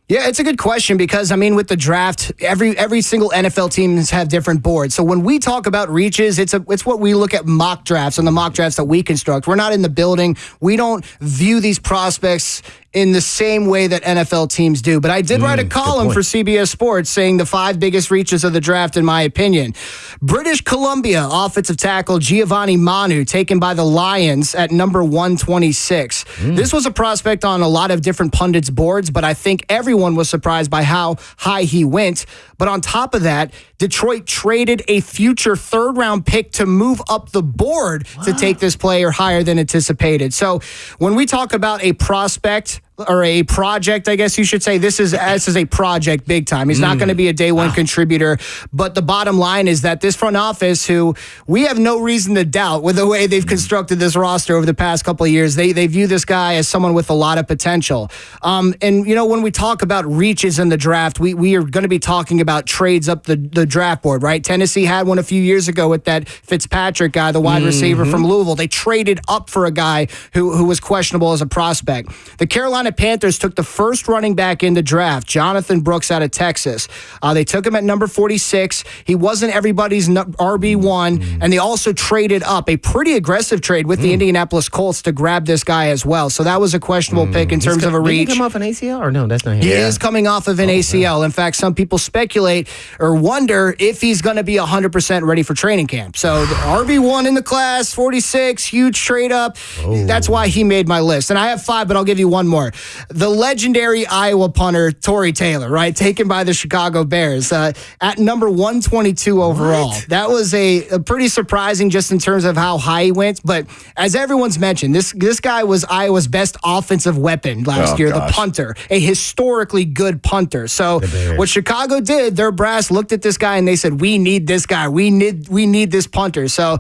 Yeah, it's a good question because, I mean, with the draft, every single NFL teams have different boards. So when we talk about reaches, it's what we look at mock drafts and the mock drafts that we construct. We're not in the building. We don't view these prospects in the same way that NFL teams do. But I did write a column for CBS Sports saying the 5 biggest reaches of the draft, in my opinion. British Columbia offensive tackle Giovanni Manu, taken by the Lions at number 126. This was a prospect on a lot of different pundits' boards, but I think everyone was surprised by how high he went. But on top of that, Detroit traded a future 3rd-round pick to move up the board to take this player higher than anticipated. So when we talk about a prospect or a project, I guess you should say, this is a project big time. He's not going to be a day one contributor. But the bottom line is that this front office, who we have no reason to doubt with the way they've constructed this roster over the past couple of years, they view this guy as someone with a lot of potential. And, you know, when we talk about reaches in the draft, we are going to be talking about trades up the draft board, right? Tennessee had one a few years ago with that Fitzpatrick guy, the wide receiver from Louisville. They traded up for a guy who was questionable as a prospect. The Carolina Panthers took the first running back in the draft, Jonathan Brooks out of Texas. They took him at number 46. He wasn't everybody's RB1, and they also traded up, a pretty aggressive trade with the Indianapolis Colts to grab this guy as well. So that was a questionable pick in terms of a reach. Did he come off an ACL or no? That's not him. He is coming off of an ACL. In fact, some people speculate or wonder if he's going to be 100% ready for training camp. So the RB1 in the class, 46, huge trade up. That's why he made my list. And I have 5, but I'll give you one more. The legendary Iowa punter, Torrey Taylor, right? Taken by the Chicago Bears at number 122 overall. What? That was a pretty surprising just in terms of how high he went. But as everyone's mentioned, this guy was Iowa's best offensive weapon last year, the punter, a historically good punter. So what Chicago did, their brass looked at this guy and they said, we need this guy. We need this punter. So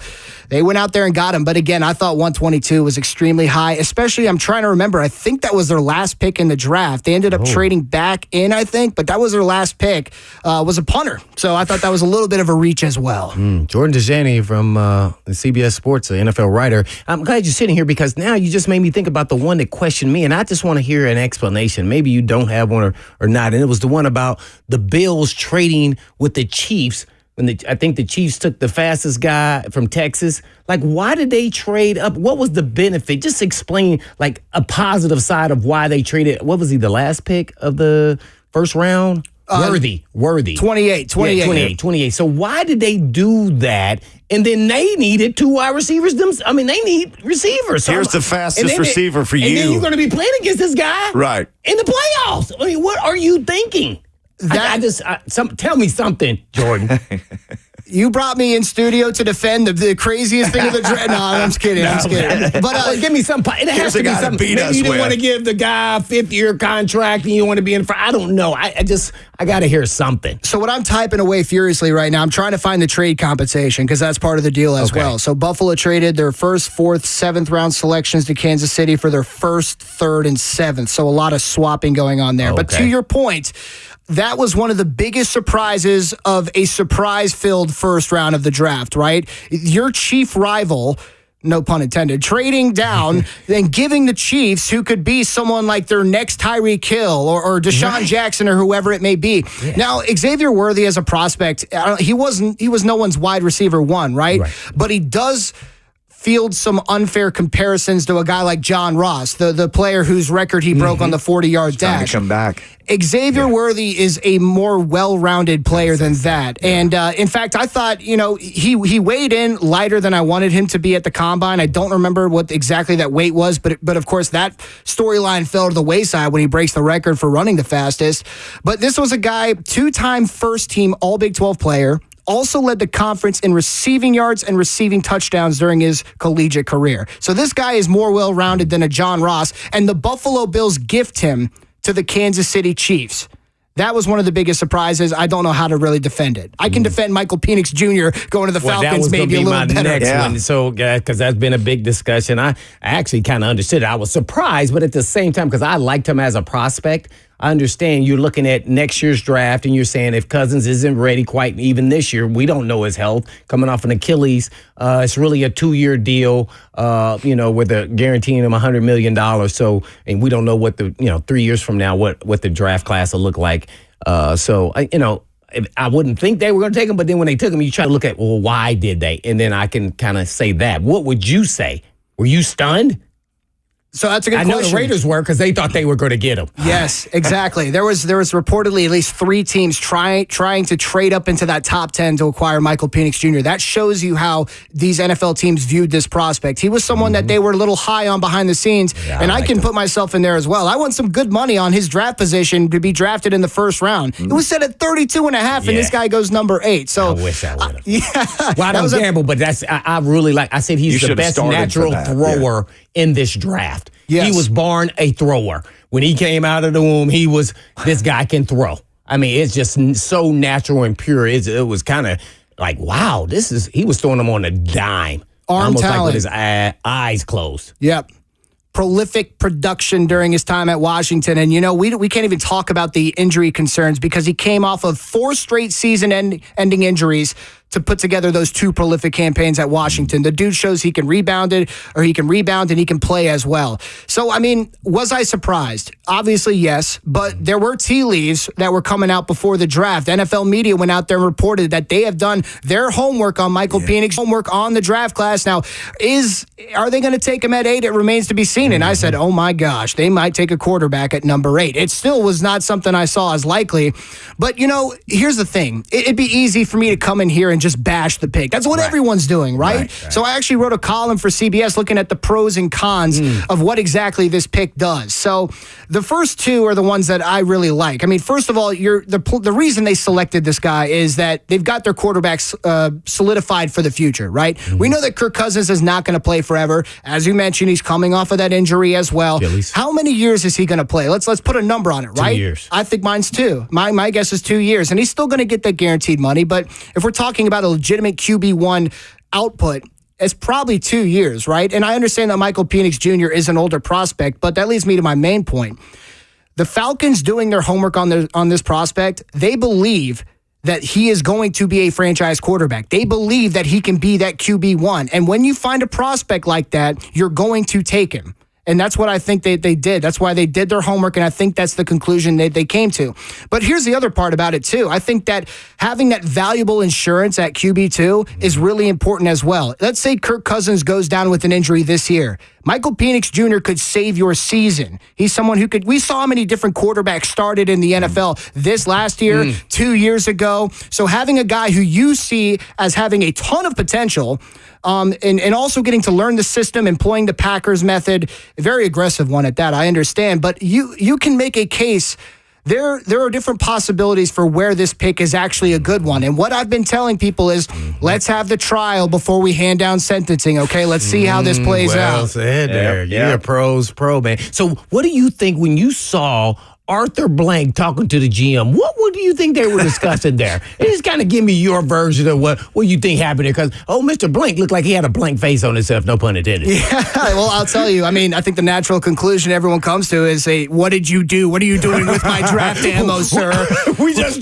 they went out there and got him. But again, I thought 122 was extremely high, especially I'm trying to remember. I think that was their last pick in the draft. They ended up trading back in, I think, but that was their last pick, was a punter. So I thought that was a little bit of a reach as well. Jordan Dajani from CBS Sports, an NFL writer. I'm glad you're sitting here because now you just made me think about the one that questioned me, and I just want to hear an explanation. Maybe you don't have one or not. And it was the one about the Bills trading with the Chiefs. I think the Chiefs took the fastest guy from Texas. Like, why did they trade up? What was the benefit? Just explain, like, a positive side of why they traded. What was he, the last pick of the first round? Worthy. 28. So why did they do that? And then they needed 2 wide receivers. They need receivers. Here's the fastest receiver for you. And then you're going to be playing against this guy right in the playoffs. I mean, what are you thinking? Tell me something, Jordan. You brought me in studio to defend the craziest thing of the draft. No, I'm just kidding. But give me some. It has to be something. Maybe you didn't want to give the guy a 5-year contract, and you want to be in for. I don't know. I got to hear something. So what I'm typing away furiously right now, I'm trying to find the trade compensation because that's part of the deal as well. So Buffalo traded their first, 4th, 7th round selections to Kansas City for their 1st, 3rd, and 7th. So a lot of swapping going on there. But to your point, that was one of the biggest surprises of a surprise-filled first round of the draft, right? Your chief rival, no pun intended, trading down and giving the Chiefs, who could be someone like their next Tyreek Hill or Deshaun Jackson or whoever it may be. Yeah. Now, Xavier Worthy as a prospect, he was no one's wide receiver one, right? But he does field some unfair comparisons to a guy like John Ross, the player whose record he broke on the 40-yard dash. Trying to come back. Xavier Worthy is a more well-rounded player than that. Yeah. And in fact, I thought, he weighed in lighter than I wanted him to be at the combine. I don't remember what exactly that weight was, but of course that storyline fell to the wayside when he breaks the record for running the fastest. But this was a guy, 2-time first-team All-Big 12 player, also led the conference in receiving yards and receiving touchdowns during his collegiate career. So this guy is more well-rounded than a John Ross, and the Buffalo Bills gift him to the Kansas City Chiefs. That was one of the biggest surprises. I don't know how to really defend it. I can defend Michael Penix Jr. going to the Falcons maybe a little better. Next one. So, because that's been a big discussion. I actually kind of understood it. I was surprised, but at the same time, because I liked him as a prospect, I understand you're looking at next year's draft and you're saying if Cousins isn't ready quite even this year, we don't know his health, coming off an Achilles. It's really a 2-year deal, with guaranteeing him $100 million. So, and we don't know what 3 years from now, what the draft class will look like. I wouldn't think they were going to take him, but then when they took him, you try to look at, well, why did they? And then I can kind of say that. What would you say? Were you stunned? So that's a good question. I know the Raiders were because they thought they were going to get him. Yes, exactly. There was reportedly at least 3 teams trying to trade up into that top 10 to acquire Michael Penix Jr. That shows you how these NFL teams viewed this prospect. He was someone that they were a little high on behind the scenes, and I can put myself in there as well. I won some good money on his draft position to be drafted in the first round. It was set at 32.5, and this guy goes number 8. So I wish I would have. Well, I don't gamble, but I really like. I said he's the best natural thrower in this draft. Yes. He was born a thrower. When he came out of the womb, this guy can throw. I mean, it's just so natural and pure. It was kind of like, wow, he was throwing them on a dime. Almost talent. Like with his eyes closed. Yep. Prolific production during his time at Washington. And, we can't even talk about the injury concerns because he came off of 4 straight season-ending injuries to put together those 2 prolific campaigns at Washington. The dude shows he can rebound and he can play as well. So, was I surprised? Obviously, yes, but there were tea leaves that were coming out before the draft. NFL media went out there and reported that they have done their homework on Michael Penix, homework on the draft class. Now, are they going to take him at 8? It remains to be seen. And I said, oh my gosh, they might take a quarterback at number 8. It still was not something I saw as likely. But, here's the thing. It'd be easy for me to come in here and just bash the pick. That's what everyone's doing, right? So I actually wrote a column for CBS looking at the pros and cons of what exactly this pick does. So the first two are the ones that I really like. I mean, first of all, the reason they selected this guy is that they've got their quarterbacks solidified for the future, right? We know that Kirk Cousins is not going to play forever. As you mentioned, he's coming off of that injury as well. Achilles. How many years is he going to play? Let's put a number on it, right? 2 years. I think mine's 2. My guess is 2 years, and he's still going to get that guaranteed money. But if we're talking about a legitimate QB1 output, it's probably 2 years, right? And I understand that Michael Penix Jr. is an older prospect, but that leads me to my main point. The Falcons doing their homework on this prospect, they believe that he is going to be a franchise quarterback. They believe that he can be that QB1. And when you find a prospect like that, you're going to take him. And that's what I think they did. That's why they did their homework, and I think that's the conclusion they came to. But here's the other part about it, too. I think that having that valuable insurance at QB2 is really important as well. Let's say Kirk Cousins goes down with an injury this year. Michael Penix Jr. could save your season. He's someone who could. We saw how many different quarterbacks started in the NFL this last year, 2 years ago. So having a guy who you see as having a ton of potential, and also getting to learn the system, employing the Packers method, a very aggressive one at that, I understand. But you can make a case. There are different possibilities for where this pick is actually a good one. And what I've been telling people is, let's have the trial before we hand down sentencing, okay? Let's see how this plays out. Well said there. You're a pro, man. So what do you think when you saw Arthur Blank talking to the GM? What do you think they were discussing there? And just kind of give me your version of what you think happened there. Because, Mr. Blank looked like he had a blank face on himself, no pun intended. Yeah, well, I'll tell you. I mean, I think the natural conclusion everyone comes to is, what did you do? What are you doing with my draft ammo, sir? We just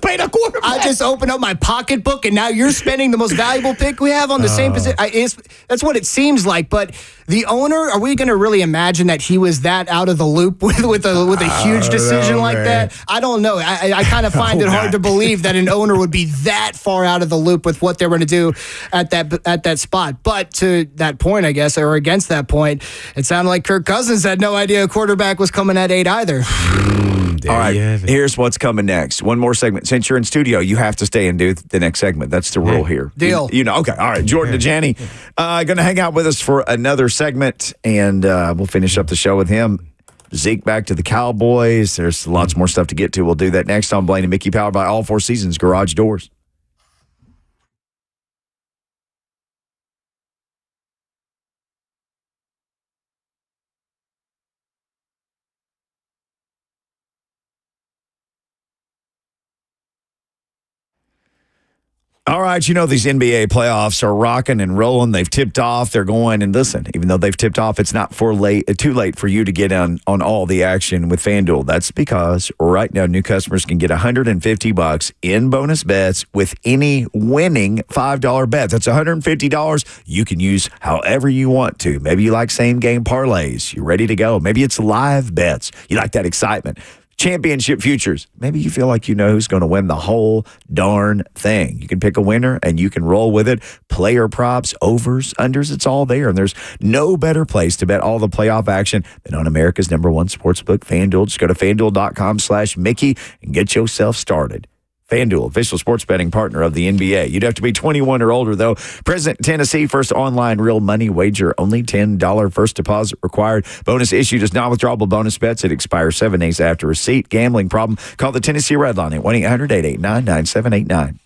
paid a quarterback. I just opened up my pocketbook, and now you're spending the most valuable pick we have on the same position. That's what it seems like. But the owner, are we going to really imagine that he was that out of the loop with a huge decision like that? I don't know. I kind of find it hard to believe that an owner would be that far out of the loop with what they were going to do at that spot. But to that point, I guess, or against that point, it sounded like Kirk Cousins had no idea a quarterback was coming at 8 either. All right, here's what's coming next. One more segment. Since you're in studio, you have to stay and do the next segment. That's the rule here. Deal. Okay. All right. Jordan Dajani going to hang out with us for another segment, and we'll finish up the show with him. Zeke back to the Cowboys. There's lots more stuff to get to. We'll do that next on Blaine and Mickey, powered by All Four Seasons Garage Doors. All right, these NBA playoffs are rocking and rolling. They've tipped off. They're going, and listen, even though they've tipped off, it's not too late for you to get on all the action with FanDuel. That's because right now new customers can get $150 in bonus bets with any winning $5 bets. That's $150 you can use however you want to. Maybe you like same game parlays. You're ready to go. Maybe it's live bets. You like that excitement. Championship futures. Maybe you feel like you know who's going to win the whole darn thing. You can pick a winner and you can roll with it. Player props, overs, unders, it's all there. And there's no better place to bet all the playoff action than on America's #1 sportsbook, FanDuel. Just go to FanDuel.com/Mickey and get yourself started. FanDuel, official sports betting partner of the NBA. You'd have to be 21 or older, though. Present Tennessee, first online real money wager. Only $10 first deposit required. Bonus issued as non-withdrawable bonus bets. It expires 7 days after receipt. Gambling problem? Call the Tennessee Red Line at 1-800-889-9789.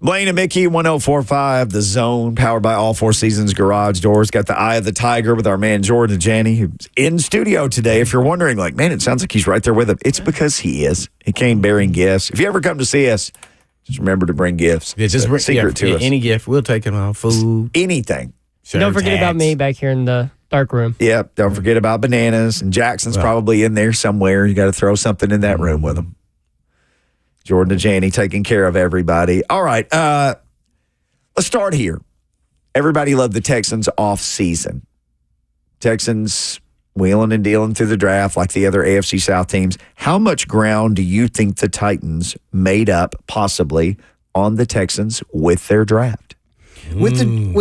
Blaine and McKee, 1045, The Zone, powered by All Four Seasons Garage Doors. Got the eye of the tiger with our man Jordan Dajani, who's in studio today. If you're wondering, like, man, it sounds like he's right there with him. It's because he is. He came bearing gifts. If you ever come to see us, just remember to bring gifts. Yeah, just bring secret to us. Any gift. We'll take it on. Food. Anything. Shirts, don't forget about me back here in the dark room. Yep. Don't forget about bananas. And Jackson's probably in there somewhere. You got to throw something in that room with him. Jordan Dajani taking care of everybody. All right. Let's start here. Everybody loved the Texans off season. Texans wheeling and dealing through the draft like the other AFC South teams. How much ground do you think the Titans made up possibly on the Texans with their draft? With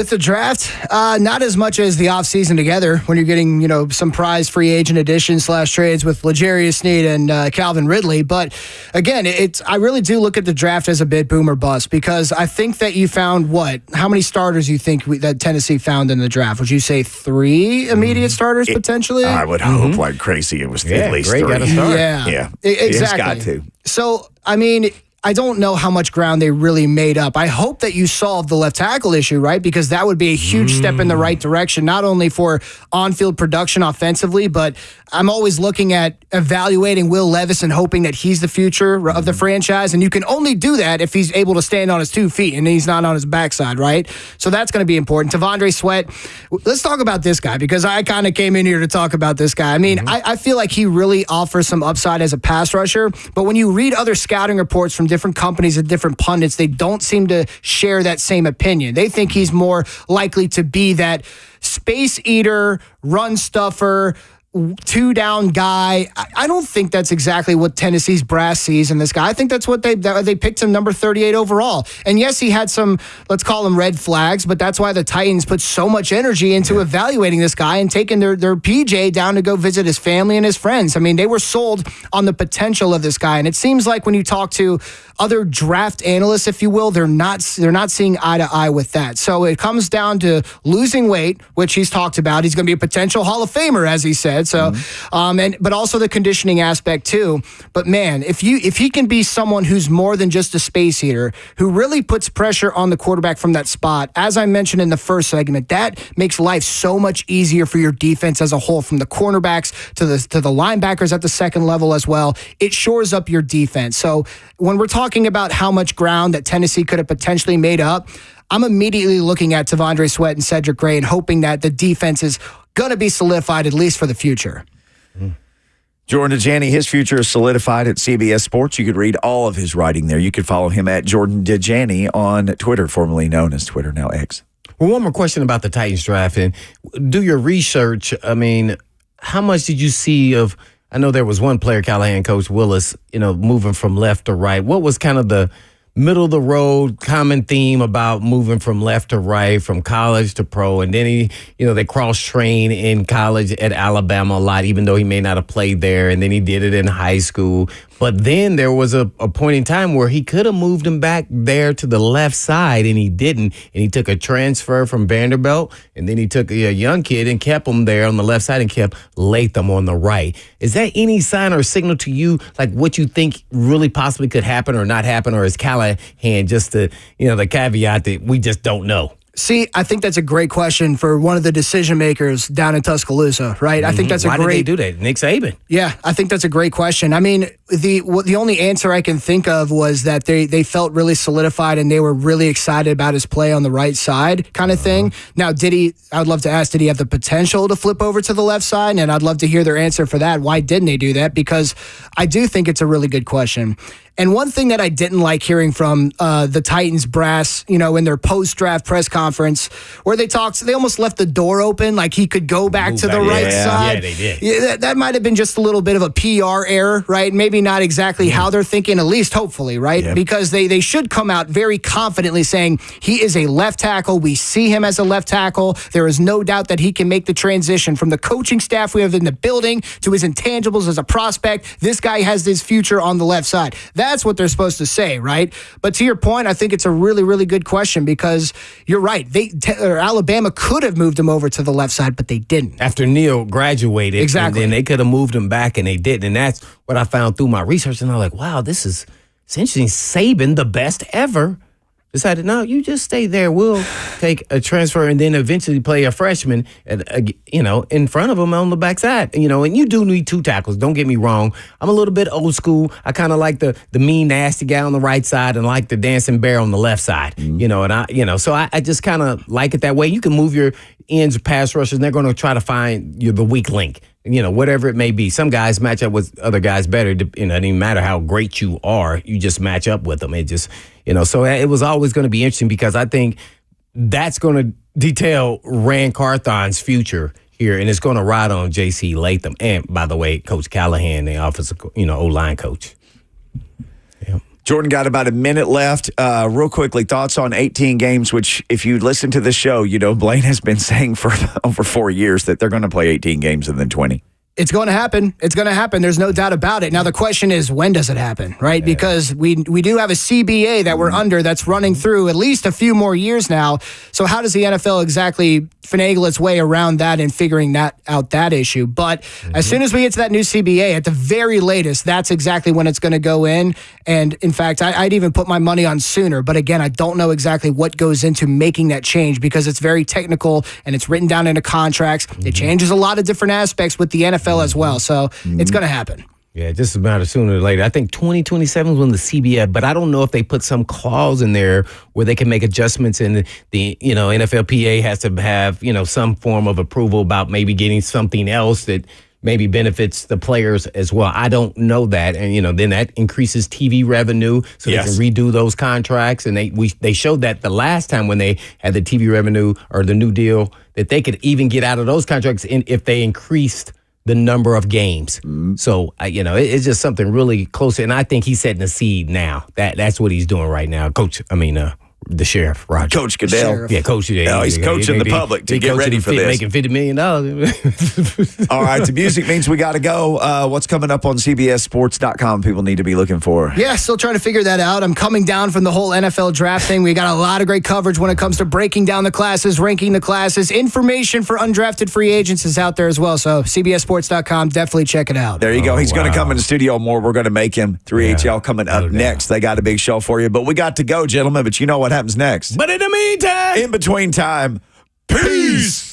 the draft, not as much as the offseason together when you're getting, some prize free agent additions / trades with L'Jarius Sneed and Calvin Ridley. But again, I really do look at the draft as a bit boom or bust because I think that you found how many starters you think that Tennessee found in the draft? Would you say 3 immediate starters potentially? I would hope like crazy it was at least 3. Got to start. Yeah, exactly. It's got to. So, I don't know how much ground they really made up. I hope that you solved the left tackle issue, right? Because that would be a huge step in the right direction, not only for on-field production offensively, but I'm always looking at evaluating Will Levis and hoping that he's the future of the franchise. And you can only do that if he's able to stand on his 2 feet and he's not on his backside, right? So that's going to be important. T'Vondre Sweat, let's talk about this guy because I kind of came in here to talk about this guy. I feel like he really offers some upside as a pass rusher, but when you read other scouting reports from different companies and different pundits, they don't seem to share that same opinion. They think he's more likely to be that space eater, run stuffer, 2-down guy. I don't think that's exactly what Tennessee's brass sees in this guy. I think that's what they picked him number 38 overall. And yes, he had some, let's call them red flags, but that's why the Titans put so much energy into evaluating this guy and taking their PJ down to go visit his family and his friends. They were sold on the potential of this guy. And it seems like when you talk to other draft analysts, if you will, they're not seeing eye to eye with that. So it comes down to losing weight, which he's talked about. He's going to be a potential Hall of Famer, as he said. So, but also the conditioning aspect too. But man, if he can be someone who's more than just a space eater, who really puts pressure on the quarterback from that spot, as I mentioned in the first segment, that makes life so much easier for your defense as a whole, from the cornerbacks to the linebackers at the second level as well. It shores up your defense. So when we're talking about how much ground that Tennessee could have potentially made up, I'm immediately looking at T'Vondre Sweat and Cedric Gray and hoping that the defense is going to be solidified, at least for the future. Jordan Dajani, his future is solidified at CBS Sports. You could read all of his writing there. You could follow him at Jordan Dajani on Twitter, formerly known as Twitter, now X. Well, one more question about the Titans draft. And do your research. How much did you see of, I know there was one player, Callahan, Coach Willis, moving from left to right. What was kind of the middle of the road common theme about moving from left to right, from college to pro? And then they cross-train in college at Alabama a lot, even though he may not have played there. And then he did it in high school. But then there was a point in time where he could have moved him back there to the left side, and he didn't. And he took a transfer from Vanderbilt, and then he took a young kid and kept him there on the left side and kept Latham on the right. Is that any sign or signal to you, like what you think really possibly could happen or not happen, or is Callahan just the caveat that we just don't know? See, I think that's a great question for one of the decision makers down in Tuscaloosa, right? I think that's a Why great. Why did they do that? Nick Saban. Yeah, I think that's a great question. The only answer I can think of was that they felt really solidified and they were really excited about his play on the right side, kind of thing. Now, I'd love to ask, did he have the potential to flip over to the left side? And I'd love to hear their answer for that. Why didn't they do that? Because I do think it's a really good question. And one thing that I didn't like hearing from the Titans brass, in their post-draft press conference, where they almost left the door open, like he could go back to the right side. Yeah, they did. Yeah, that might have been just a little bit of a PR error, right? Maybe not exactly how they're thinking, at least hopefully, right? Yep. Because they should come out very confidently saying he is a left tackle. We see him as a left tackle. There is no doubt that he can make the transition from the coaching staff we have in the building to his intangibles as a prospect. This guy has his future on the left side. That's what they're supposed to say, right? But to your point, I think it's a really, really good question because you're right. Alabama could have moved him over to the left side, but they didn't. After Neal graduated, exactly. And then they could have moved him back, and they didn't. And that's what I found through my research. And I'm like, wow, it's interesting. Saban, the best ever, decided, no, you just stay there. We'll take a transfer and then eventually play a freshman, in front of him on the backside. And you do need 2 tackles. Don't get me wrong. I'm a little bit old school. I kind of like the mean, nasty guy on the right side and like the dancing bear on the left side. So I just kind of like it that way. You can move your ends, pass rushers, and they're going to try to find the weak link. Whatever it may be. Some guys match up with other guys better. It doesn't even matter how great you are. You just match up with them. It just, so it was always going to be interesting because I think that's going to detail Rand Carthon's future here, and it's going to ride on J.C. Latham. And, by the way, Coach Callahan, the offensive, O-line coach. Yeah. Jordan, got about a minute left. Real quickly, thoughts on 18 games, which if you listen to the show, Blaine has been saying for over 4 years that they're going to play 18 games and then 20. It's going to happen. It's going to happen. There's no doubt about it. Now, the question is, when does it happen, right? Yeah. Because we do have a CBA that we're under that's running through at least a few more years now. So how does the NFL exactly finagle its way around that and figuring that issue? But as soon as we get to that new CBA, at the very latest, that's exactly when it's going to go in. And, in fact, I'd even put my money on sooner. But, again, I don't know exactly what goes into making that change because it's very technical and it's written down into contracts. It changes a lot of different aspects with the NFL as well. So it's going to happen. Yeah, just a matter sooner or later. I think 2027 is when the CBA, but I don't know if they put some clause in there where they can make adjustments and the NFLPA has to have, some form of approval about maybe getting something else that maybe benefits the players as well. I don't know that. And, then that increases TV revenue so they can redo those contracts. And they showed that the last time when they had the TV revenue or the new deal that they could even get out of those contracts if they increased the number of games. So, it's just something really close. And I think he's setting the seed now. That's what he's doing right now. The sheriff, Roger. Coach Goodell. Yeah, Coach Goodell. He's coaching the public to get ready for this. Making $50 million. All right, the music means we got to go. What's coming up on CBSSports.com people need to be looking for? Yeah, still trying to figure that out. I'm coming down from the whole NFL draft thing. We got a lot of great coverage when it comes to breaking down the classes, ranking the classes. Information for undrafted free agents is out there as well. So CBSSports.com, definitely check it out. There you go. He's going to come in the studio more. We're going to make him. 3HL coming up next. They got a big show for you. But we got to go, gentlemen. But you know what happens next. But in the meantime, in between time, peace.